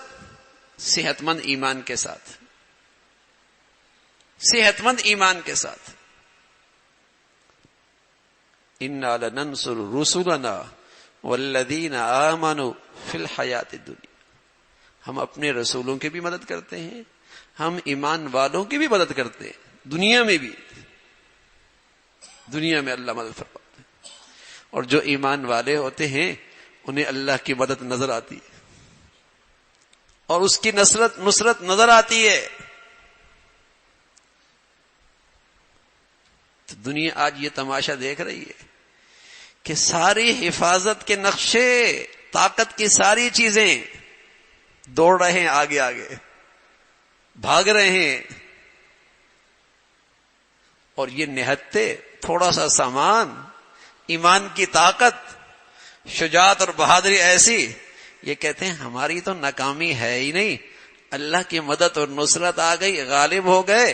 صحت مند ایمان کے ساتھ، صحت مند ایمان کے ساتھ. انا لننصر رسلنا والذین آمنوا فی الحیات الدنیا. ہم اپنے رسولوں کی بھی مدد کرتے ہیں، ہم ایمان والوں کی بھی مدد کرتے ہیں، دنیا میں بھی. دنیا میں اللہ مدد فرماتے ہیں، اور جو ایمان والے ہوتے ہیں انہیں اللہ کی مدد نظر آتی ہے، اور اس کی نصرت نظر آتی ہے. تو دنیا آج یہ تماشا دیکھ رہی ہے کہ ساری حفاظت کے نقشے، طاقت کی ساری چیزیں دوڑ رہے ہیں، آگے آگے بھاگ رہے ہیں، اور یہ نہتے تھوڑا سا سامان، ایمان کی طاقت، شجاعت اور بہادری ایسی، یہ کہتے ہیں ہماری تو ناکامی ہے ہی نہیں، اللہ کی مدد اور نصرت آ گئی، غالب ہو گئے،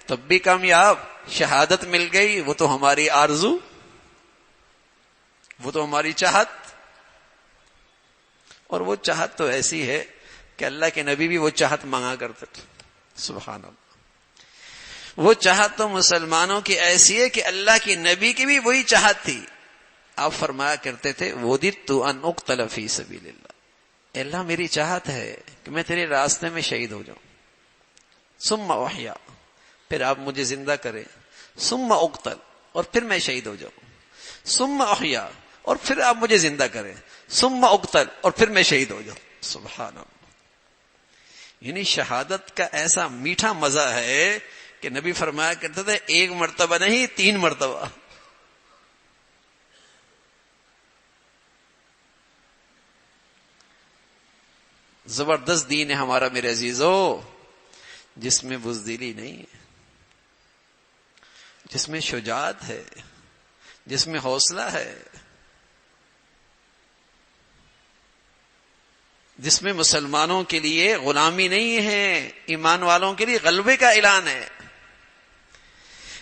تب بھی کامیاب، شہادت مل گئی، وہ تو ہماری آرزو، وہ تو ہماری چاہت. اور وہ چاہت تو ایسی ہے کہ اللہ کے نبی بھی وہ چاہت مانگا کرتے تھے. سبحان اللہ. وہ چاہت تو مسلمانوں کی ایسی ہے کہ اللہ کے نبی کی بھی وہی چاہت تھی. آپ فرمایا کرتے تھے وَدِدتُّ أَنْ أُقْتَلَ فِي سَبِيلِ اللَّهِ، اللہ میری چاہت ہے کہ میں تیرے راستے میں شہید ہو جاؤں. ثُمَّ أُحْيَا، پھر آپ مجھے زندہ کریں. ثُمَّ أُقْتَلْ، اور پھر میں شہید ہو جاؤں. ثُمَّ أُحْيَا، اور پھر آپ مجھے زندہ کریں. ثُمَّ أُقْتَلْ، اور پھر میں شہید ہو جاؤں. سبحان اللہ. یعنی شہادت کا ایسا میٹھا مزہ ہے کہ نبی فرمایا کرتے تھے ایک مرتبہ نہیں، 3 مرتبہ. زبردست دین ہے ہمارا میرے عزیزو، جس میں بزدلی نہیں ہے، جس میں شجاعت ہے، جس میں حوصلہ ہے، جس میں مسلمانوں کے لیے غلامی نہیں ہے، ایمان والوں کے لیے غلبے کا اعلان ہے.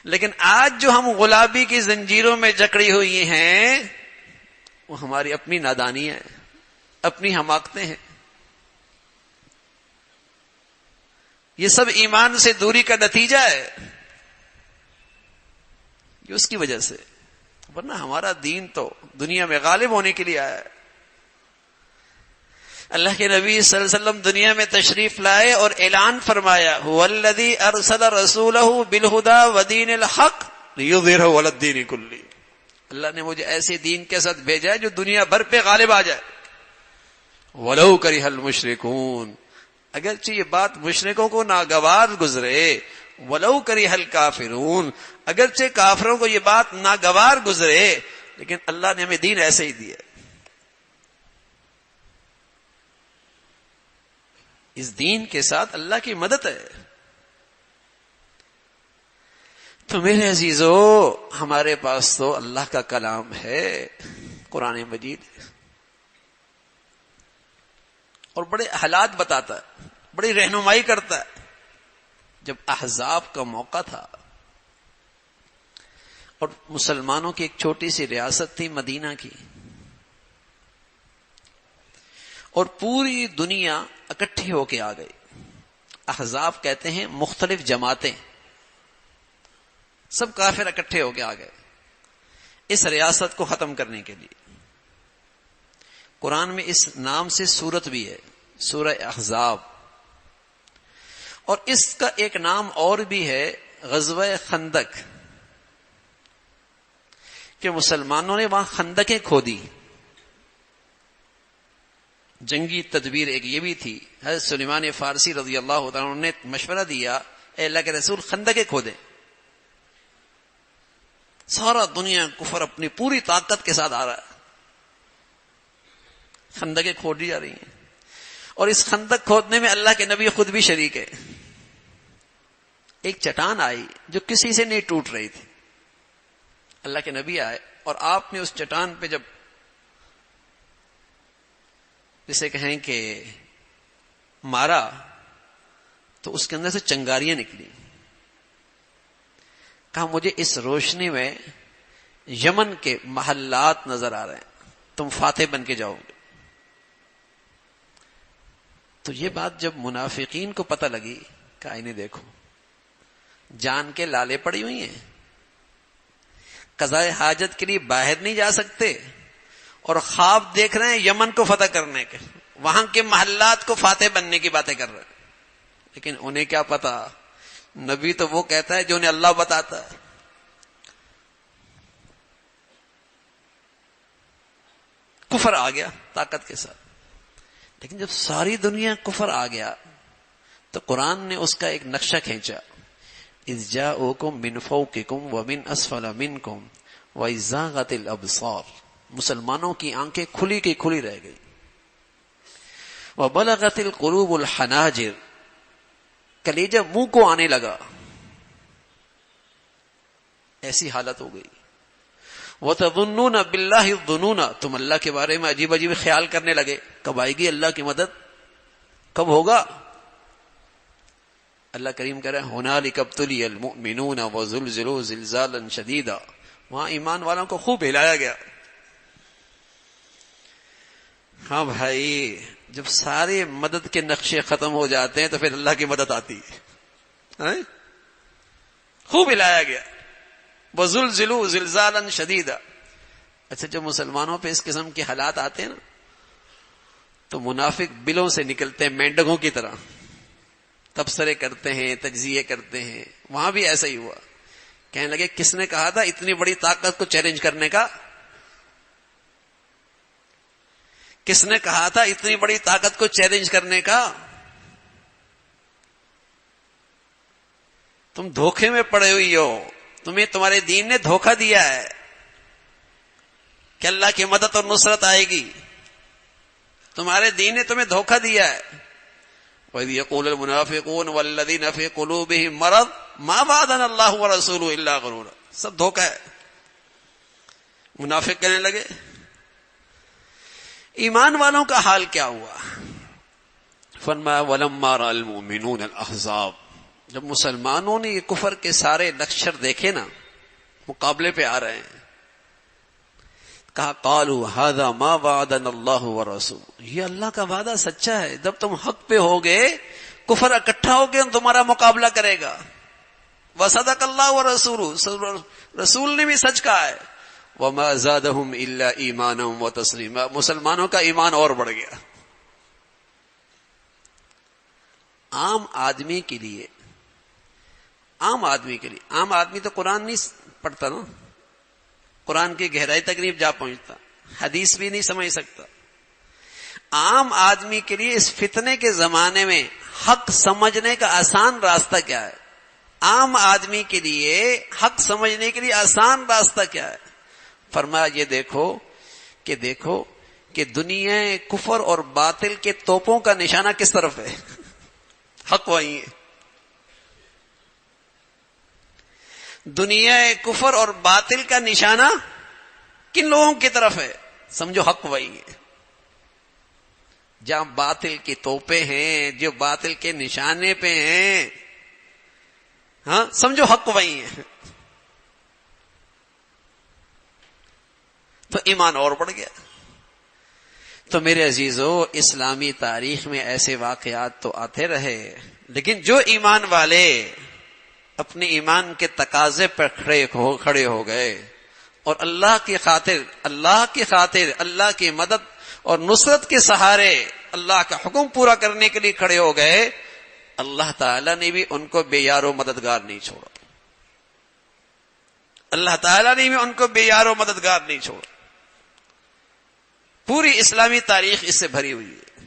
لیکن آج جو ہم غلامی کی زنجیروں میں جکڑی ہوئی ہیں، وہ ہماری اپنی نادانی ہے، اپنی حماقتیں ہیں. یہ سب ایمان سے دوری کا نتیجہ ہے، یہ اس کی وجہ سے. ورنہ ہمارا دین تو دنیا میں غالب ہونے کے لیے آیا ہے. اللہ کے نبی صلی اللہ علیہ وسلم دنیا میں تشریف لائے اور اعلان فرمایا هو الذی ارسل رسولہ بالہدی ودین الحق لیظہرہ علی الدین کلہ. اللہ نے مجھے ایسے دین کے ساتھ بھیجا ہے جو دنیا بھر پہ غالب آ جائے. ولو کرہ المشرکون، اگرچہ یہ بات مشرکوں کو ناگوار گزرے. ولو کرہ الکافرون، اگرچہ کافروں کو یہ بات ناگوار گزرے، لیکن اللہ نے ہمیں دین ایسے ہی دیا. اس دین کے ساتھ اللہ کی مدد ہے. تو میرے عزیزو، ہمارے پاس تو اللہ کا کلام ہے، قرآن مجید ہے، اور بڑے حالات بتاتا ہے، بڑی رہنمائی کرتا ہے. جب احزاب کا موقع تھا اور مسلمانوں کی ایک چھوٹی سی ریاست تھی مدینہ کی، اور پوری دنیا اکٹھی ہو کے آ گئی. احزاب کہتے ہیں مختلف جماعتیں، سب کافر اکٹھے ہو کے آ گئے اس ریاست کو ختم کرنے کے لیے. قرآن میں اس نام سے سورت بھی ہے، سورہ احزاب. اور اس کا ایک نام اور بھی ہے، غزوہ خندق. کہ مسلمانوں نے وہاں خندقیں کھودی. جنگی تدبیر ایک یہ بھی تھی. حضرت سلیمان فارسی رضی اللہ تعالیٰ عنہ نے مشورہ دیا اے اللہ کے رسول خندقیں کھودیں. سارا دنیا کفر اپنی پوری طاقت کے ساتھ آ رہا ہے, خندقیں کھودی جا رہی ہیں, اور اس خندق کھودنے میں اللہ کے نبی خود بھی شریک ہے. ایک چٹان آئی جو کسی سے نہیں ٹوٹ رہی تھی. اللہ کے نبی آئے اور آپ نے اس چٹان پہ جب جسے کہیں کہ مارا تو اس کے اندر سے چنگاریاں نکلی. کہا مجھے اس روشنی میں یمن کے محلات نظر آ رہے ہیں, تم فاتح بن کے جاؤ گے. تو یہ بات جب منافقین کو پتہ لگی, کہا انہیں دیکھو جان کے لالے پڑی ہوئی ہیں, قضاء حاجت کے لیے باہر نہیں جا سکتے, اور خواب دیکھ رہے ہیں یمن کو فتح کرنے کے, وہاں کے محلات کو فاتح بننے کی باتیں کر رہے ہیں. لیکن انہیں کیا پتا, نبی تو وہ کہتا ہے جو انہیں اللہ بتاتا ہے. کفر آ گیا طاقت کے ساتھ. لیکن جب ساری دنیا کفر آ گیا تو قرآن نے اس کا ایک نقشہ کھینچا. اذ جاءوکم من فوقکم ومن اسفل منکم واذ زاغت الابصار. مسلمانوں کی آنکھیں کھلی کی کھلی رہ گئی. وبلغت القلوب الحناجر. کلیجہ منہ کو آنے لگا, ایسی حالت ہو گئی. وَتَظُنُّونَ بِاللَّهِ الظُّنُونَ. تم اللہ کے بارے میں عجیب عجیب خیال کرنے لگے, کب آئے گی اللہ کی مدد, کب ہوگا. اللہ کریم کہہ رہے ہیں هُنَالِكَ ابْتُلِيَ الْمُؤْمِنُونَ وَزُلْزِلُوا زِلْزَالًا شَدِيدًا. وہاں ایمان والوں کو خوب ہلایا گیا. ہاں بھائی, جب سارے مدد کے نقشے ختم ہو جاتے ہیں تو پھر اللہ کی مدد آتی ہے. خوب ہلایا گیا. وَزُلْزِلُوا زِلْزَالًا شَدِيدًا. اچھا, جب مسلمانوں پہ اس قسم کے حالات آتے ہیں نا تو منافق بلوں سے نکلتے ہیں مینڈکوں کی طرح, تبصرے کرتے ہیں, تجزیے کرتے ہیں. وہاں بھی ایسا ہی ہوا. کہنے لگے کس نے کہا تھا اتنی بڑی طاقت کو چیلنج کرنے کا, کس نے کہا تھا اتنی بڑی طاقت کو چیلنج کرنے کا. تم دھوکے میں پڑے ہوئی ہو, تمہیں تمہارے دین نے دھوکہ دیا ہے کہ اللہ کی مدد اور نصرت آئے گی. تمہارے دین نے تمہیں دھوکہ دیا ہے. وَإِذْ يَقُولُ الْمُنَافِقُونَ وَالَّذِينَ فِي قُلُوبِهِم مَّرَضٌ مَّا وَعَدَنَا اللَّهُ وَرَسُولُهُ إِلَّا غُرُورًا. سب دھوکہ ہے. منافق کہنے لگے. ایمان والوں کا حال کیا ہوا؟ فرمایا وَلَمَّا رَأَى الْمُؤْمِنُونَ الْأَحْزَابَ. جب مسلمانوں نے یہ کفر کے سارے لشکر دیکھے نا, مقابلے پہ آ رہے ہیں, کہا قالوا هذا ما وعدنا الله ورسوله. یہ اللہ کا وعدہ سچا ہے, جب تم حق پہ ہوگے کفر اکٹھا ہو کے تمہارا مقابلہ کرے گا. وصدق اللہ ورسولہ, رسول نے بھی سچ کہا ہے. وما زادهم الا ایمانا وتسلیما. مسلمانوں کا ایمان اور بڑھ گیا. عام آدمی کے لیے, عام آدمی تو قرآن نہیں پڑھتا نا, قرآن کی گہرائی تک نہیں جا پہنچتا, حدیث بھی نہیں سمجھ سکتا. عام آدمی کے لیے اس فتنے کے زمانے میں حق سمجھنے کا آسان راستہ کیا ہے؟ عام آدمی کے لیے حق سمجھنے کے لیے آسان راستہ کیا ہے؟ فرمایا یہ دیکھو کہ دنیا کفر اور باطل کے توپوں کا نشانہ کس طرف ہے؟ حق وہی ہے. دنیا کفر اور باطل کا نشانہ کن لوگوں کی طرف ہے؟ سمجھو حق وہی ہے. جہاں باطل کی توپیں ہیں, جو باطل کے نشانے پہ ہیں, ہاں سمجھو حق وہی ہے. تو ایمان اور بڑھ گیا. تو میرے عزیزو, اسلامی تاریخ میں ایسے واقعات تو آتے رہے, لیکن جو ایمان والے اپنے ایمان کے تقاضے پر کھڑے ہو گئے اور اللہ کی خاطر اللہ کی مدد اور نصرت کے سہارے اللہ کا حکم پورا کرنے کے لیے کھڑے ہو گئے, اللہ تعالی نے بھی ان کو بے یار و مددگار نہیں چھوڑا. اللہ تعالیٰ نے بھی ان کو بے یار و مددگار نہیں چھوڑا. پوری اسلامی تاریخ اس سے بھری ہوئی ہے.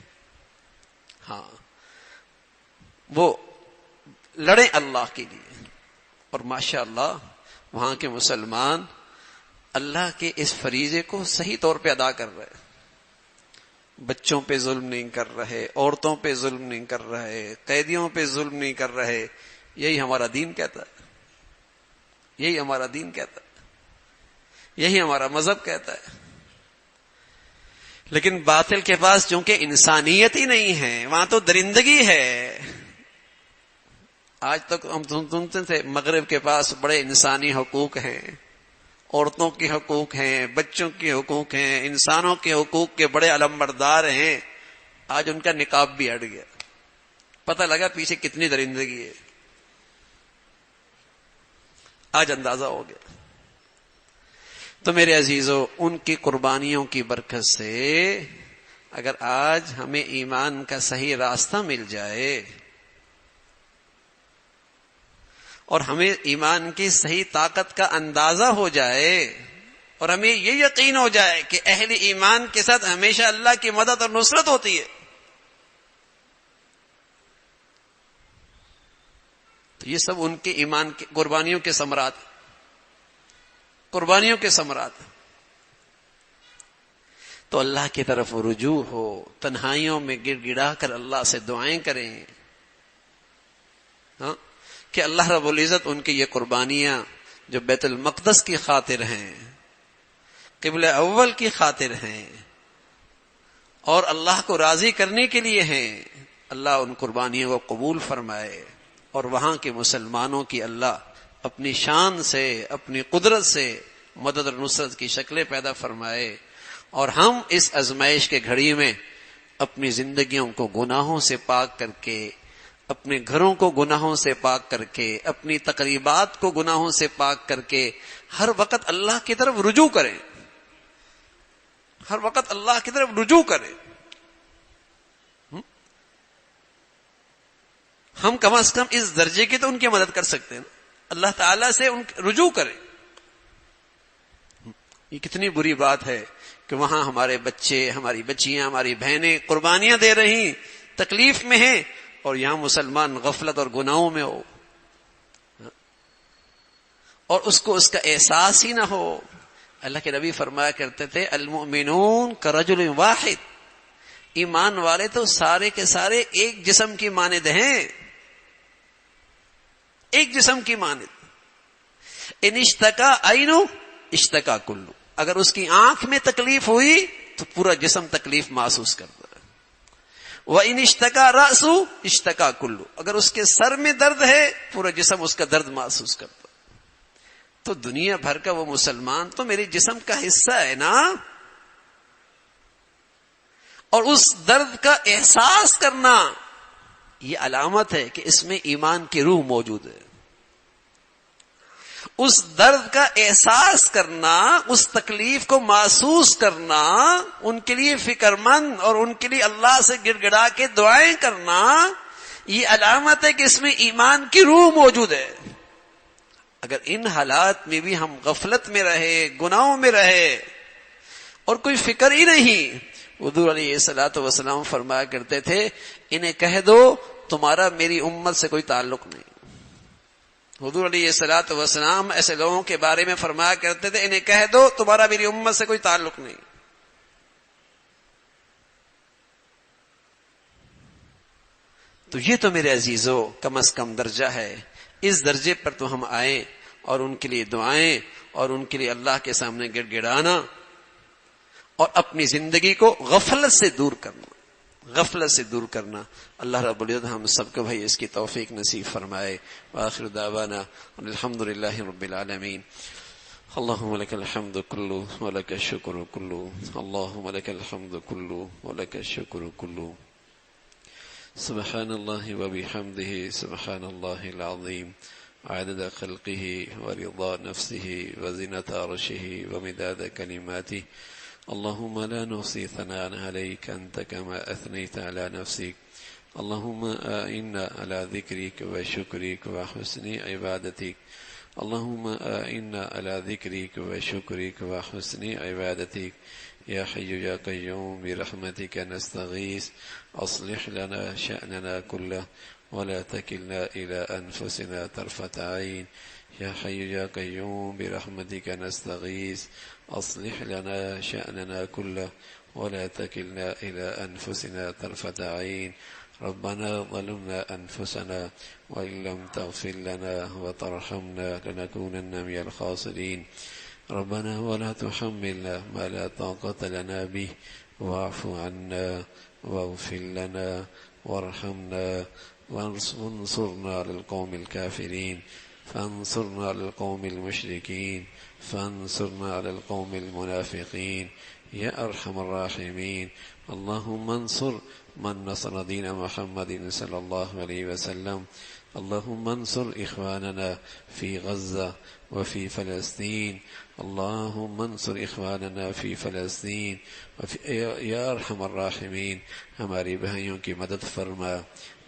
ہاں وہ لڑے اللہ کے لیے، اور ماشاء اللہ وہاں کے مسلمان اللہ کے اس فریضے کو صحیح طور پہ ادا کر رہے. بچوں پہ ظلم نہیں کر رہے، عورتوں پہ ظلم نہیں کر رہے، قیدیوں پہ ظلم نہیں کر رہے. یہی ہمارا دین کہتا ہے، یہی ہمارا دین کہتا ہے، یہی ہمارا مذہب کہتا ہے. لیکن باطل کے پاس چونکہ انسانیت ہی نہیں ہے، وہاں تو درندگی ہے. آج تک ہم سنتے تھے مغرب کے پاس بڑے انسانی حقوق ہیں، عورتوں کے حقوق ہیں، بچوں کے حقوق ہیں، انسانوں کے حقوق کے بڑے علمبردار ہیں. آج ان کا نقاب بھی ہٹ گیا، پتہ لگا پیچھے کتنی درندگی ہے. آج اندازہ ہو گیا. تو میرے عزیزو، ان کی قربانیوں کی برکت سے اگر آج ہمیں ایمان کا صحیح راستہ مل جائے اور ہمیں ایمان کی صحیح طاقت کا اندازہ ہو جائے اور ہمیں یہ یقین ہو جائے کہ اہل ایمان کے ساتھ ہمیشہ اللہ کی مدد اور نصرت ہوتی ہے، تو یہ سب ان کے ایمان کی قربانیوں کے ثمرات، قربانیوں کے ثمرات. تو اللہ کی طرف رجوع ہو، تنہائیوں میں گڑ گڑا کر اللہ سے دعائیں کریں. ہاں کہ اللہ رب العزت ان کی یہ قربانیاں جو بیت المقدس کی خاطر ہیں، قبلہ اول کی خاطر ہیں اور اللہ کو راضی کرنے کے لیے ہیں، اللہ ان قربانیوں کو قبول فرمائے اور وہاں کے مسلمانوں کی اللہ اپنی شان سے، اپنی قدرت سے مدد اور نصرت کی شکلیں پیدا فرمائے. اور ہم اس آزمائش کے گھڑی میں اپنی زندگیوں کو گناہوں سے پاک کر کے، اپنے گھروں کو گناہوں سے پاک کر کے، اپنی تقریبات کو گناہوں سے پاک کر کے ہر وقت اللہ کی طرف رجوع کریں، ہر وقت اللہ کی طرف رجوع کریں. ہم کم از کم اس درجے کی تو ان کی مدد کر سکتے ہیں، اللہ تعالیٰ سے ان رجوع کریں. یہ کتنی بری بات ہے کہ وہاں ہمارے بچے، ہماری بچیاں، ہماری بہنیں قربانیاں دے رہی، تکلیف میں ہیں، اور یہاں مسلمان غفلت اور گناہوں میں ہو اور اس کو اس کا احساس ہی نہ ہو. اللہ کے نبی فرمایا کرتے تھے المؤمنون کرجل واحد، ایمان والے تو سارے کے سارے ایک جسم کی مانند ہیں، ایک جسم کی مانند. ان اشتکا عینو اشتکا کلو، اگر اس کی آنکھ میں تکلیف ہوئی تو پورا جسم تکلیف محسوس کرتا ہے. وَإِنِ اشْتَكَا رَأْسُ اشْتَكَا كُلُّ، اگر اس کے سر میں درد ہے پورا جسم اس کا درد محسوس کرتا ہے. تو دنیا بھر کا وہ مسلمان تو میرے جسم کا حصہ ہے نا، اور اس درد کا احساس کرنا یہ علامت ہے کہ اس میں ایمان کی روح موجود ہے. اس درد کا احساس کرنا، اس تکلیف کو محسوس کرنا، ان کے لیے فکر مند اور ان کے لیے اللہ سے گڑ گڑا کے دعائیں کرنا، یہ علامت ہے کہ اس میں ایمان کی روح موجود ہے. اگر ان حالات میں بھی ہم غفلت میں رہے، گناہوں میں رہے اور کوئی فکر ہی نہیں، حضور علیہ الصلوۃ والسلام فرمایا کرتے تھے انہیں کہہ دو تمہارا میری امت سے کوئی تعلق نہیں. حضور علیہ الصلوۃ والسلام ایسے لوگوں کے بارے میں فرمایا کرتے تھے انہیں کہہ دو تمہارا میری امت سے کوئی تعلق نہیں. تو یہ تو میرے عزیزو کم از کم درجہ ہے. اس درجے پر تو ہم آئیں اور ان کے لیے دعائیں اور ان کے لیے اللہ کے سامنے گڑ گڑانا اور اپنی زندگی کو غفلت سے دور کرنا، غفلت سے دور کرنا. اللہ رب العزت ہم سب کو بھائی اس کی توفیق نصیب فرمائے. وآخر دعوانا الحمد للہ رب العالمین. اللهم لك الحمد كله ولك الشكر كله، اللهم لك الحمد كله ولك الشكر كله. سبحان الله وبحمده سبحان الله العظيم، عدد خلقه ورضا نفسه وزنة عرشه ومداد كلماته. اللهم لا نحصي ثناء عليك أنت كما أثنيت على نفسك. اللهم أعنا على ذكرك وشكرك وحسن عبادتك. اللهم أعنا على ذكرك وشكرك وحسن عبادتك يا حي يا قيوم برحمتك نستغيث أصلح لنا شأننا كله ولا تكلنا إلى أنفسنا طرفة عين يا حي يا قيوم برحمتك نستغيث أصلح لنا شأننا كله ولا تكلنا إلى أنفسنا طرفة عين ربنا ظلمنا أنفسنا وإن لم تغفر لنا وترحمنا لنكونن من الخاسرين ربنا ولا تحملنا ما لا طاقة لنا به واعف عنا واغفر لنا وارحمنا وانصرنا على القوم الكافرين فانصرنا على القوم المشركين فانصرنا على القوم المنافقين يا أرحم الراحمين اللهم انصر من نصر دين محمد صلى الله عليه وسلم اللهم انصر إخواننا في غزة وفي فلسطين اللهم انصر إخواننا في فلسطين یا ارحم الراحمین ہماری بھائیوں کی مدد فرما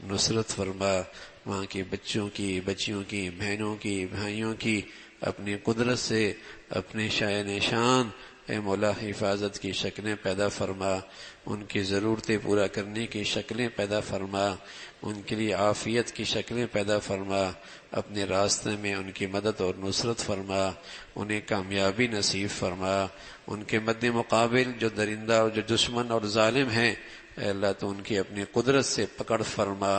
نصرت فرما وہاں کے بچوں کی بچیوں کی بہنوں کی بھائیوں کی اپنی قدرت سے اپنے شائن شان اے مولا حفاظت کی شکلیں پیدا فرما ان کی ضرورتیں پورا کرنے کی شکلیں پیدا فرما ان کے لیے عافیت کی شکلیں پیدا فرما اپنے راستے میں ان کی مدد اور نصرت فرما انہیں کامیابی نصیب فرما ان کے مد مقابل جو درندہ اور جو دشمن اور ظالم ہیں اے اللہ تو ان کی اپنی قدرت سے پکڑ فرما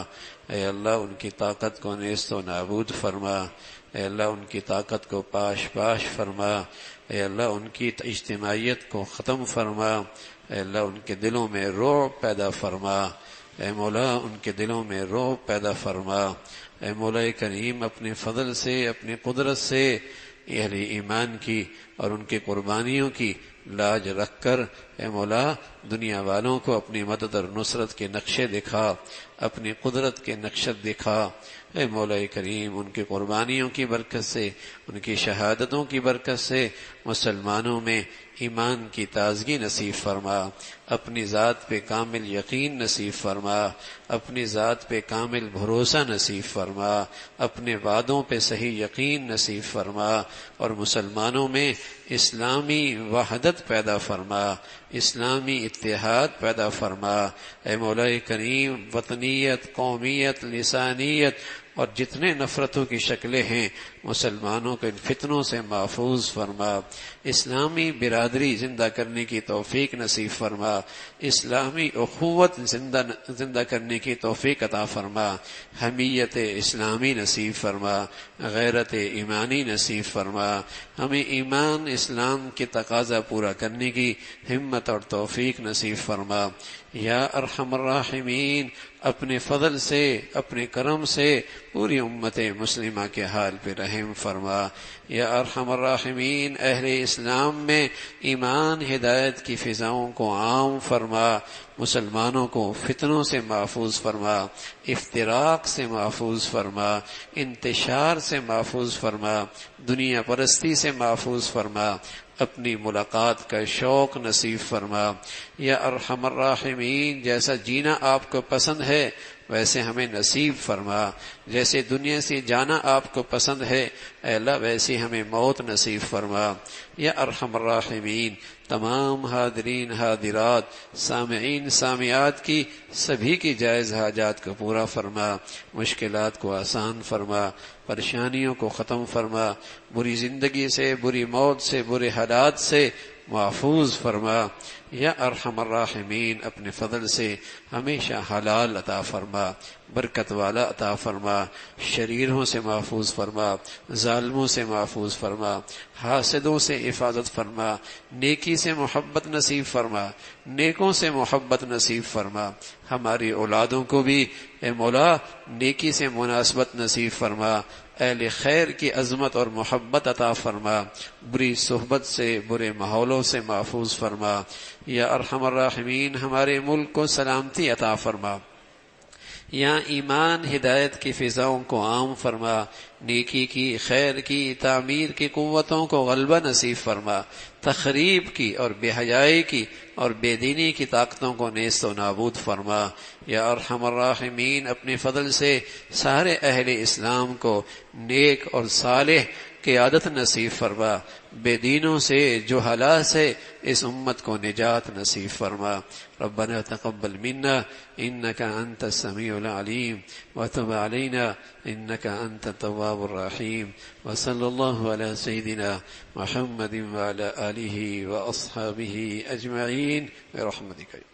اے اللہ ان کی طاقت کو نیست و نابود فرما اے اللہ ان کی طاقت کو پاش پاش فرما اے اللہ ان کی اجتماعیت کو ختم فرما اے اللہ ان کے دلوں میں رعب پیدا فرما اے مولا ان کے دلوں میں رعب پیدا فرما اے مولا کریم اپنے فضل سے اپنی قدرت سے اہل ایمان کی اور ان کی قربانیوں کی لاج رکھ کر اے مولا دنیا والوں کو اپنی مدد اور نصرت کے نقشے دکھا اپنی قدرت کے نقشت دکھا اے مولا کریم ان کی قربانیوں کی برکت سے ان کی شہادتوں کی برکت سے مسلمانوں میں ایمان کی تازگی نصیب فرما اپنی ذات پہ کامل یقین نصیب فرما اپنی ذات پہ کامل بھروسہ نصیب فرما اپنے وعدوں پہ صحیح یقین نصیب فرما اور مسلمانوں میں اسلامی وحدت پیدا فرما اسلامی اتحاد پیدا فرما اے مولا کریم وطنیت قومیت لسانیت اور جتنے نفرتوں کی شکلیں ہیں مسلمانوں کو ان فتنوں سے محفوظ فرما اسلامی برادری زندہ کرنے کی توفیق نصیب فرما اسلامی اخوت زندہ کرنے کی توفیق عطا فرما حمیت اسلامی نصیب فرما غیرت ایمانی نصیب فرما ہمیں ایمان اسلام کے تقاضا پورا کرنے کی ہمت اور توفیق نصیب فرما یا ارحم الراحمین اپنے فضل سے اپنے کرم سے پوری امت مسلمہ کے حال پہ رحم فرما یا ارحم الراحمین اہل اسلام میں ایمان ہدایت کی فضاؤں کو عام فرما مسلمانوں کو فتنوں سے محفوظ فرما افتراق سے محفوظ فرما انتشار سے محفوظ فرما دنیا پرستی سے محفوظ فرما اپنی ملاقات کا شوق نصیب فرما یا ارحم الراحمین جیسا جینا آپ کو پسند ہے ویسے ہمیں نصیب فرما جیسے دنیا سے جانا آپ کو پسند ہے اے اللہ ویسے ہمیں موت نصیب فرما یا ارحم الراحمین تمام حاضرین حاضرات سامعین سامعات کی سبھی کی جائز حاجات کو پورا فرما مشکلات کو آسان فرما پریشانیوں کو ختم فرما بری زندگی سے بری موت سے برے حالات سے محفوظ فرما یا ارحم الراحمین اپنے فضل سے ہمیشہ حلال عطا فرما برکت والا عطا فرما شریروں سے محفوظ فرما ظالموں سے محفوظ فرما حاسدوں سے حفاظت فرما نیکی سے محبت نصیب فرما نیکوں سے محبت نصیب فرما ہماری اولادوں کو بھی اے مولا نیکی سے مناسبت نصیب فرما اہل خیر کی عظمت اور محبت عطا فرما بری صحبت سے برے ماحولوں سے محفوظ فرما یا ارحم الراحمین ہمارے ملک کو سلامتی عطا فرما یا ایمان ہدایت کی فضاؤں کو عام فرما نیکی کی خیر کی تعمیر کی قوتوں کو غلبہ نصیب فرما تخریب کی اور بے حیائی کی اور بے دینی کی طاقتوں کو نیست و نابود فرما یا ارحم الراحمین اپنے فضل سے سارے اہل اسلام کو نیک اور صالح قیادت نصیب فرما، بے دینوں سے جہلا سے اس امت کو نجات نصیب فرما۔ ربنا تقبل منا انك انت السميع العليم وتب علينا انك انت التواب الرحيم، وصلى الله على سيدنا محمد وعلى آله واصحابه اجمعين برحمتك۔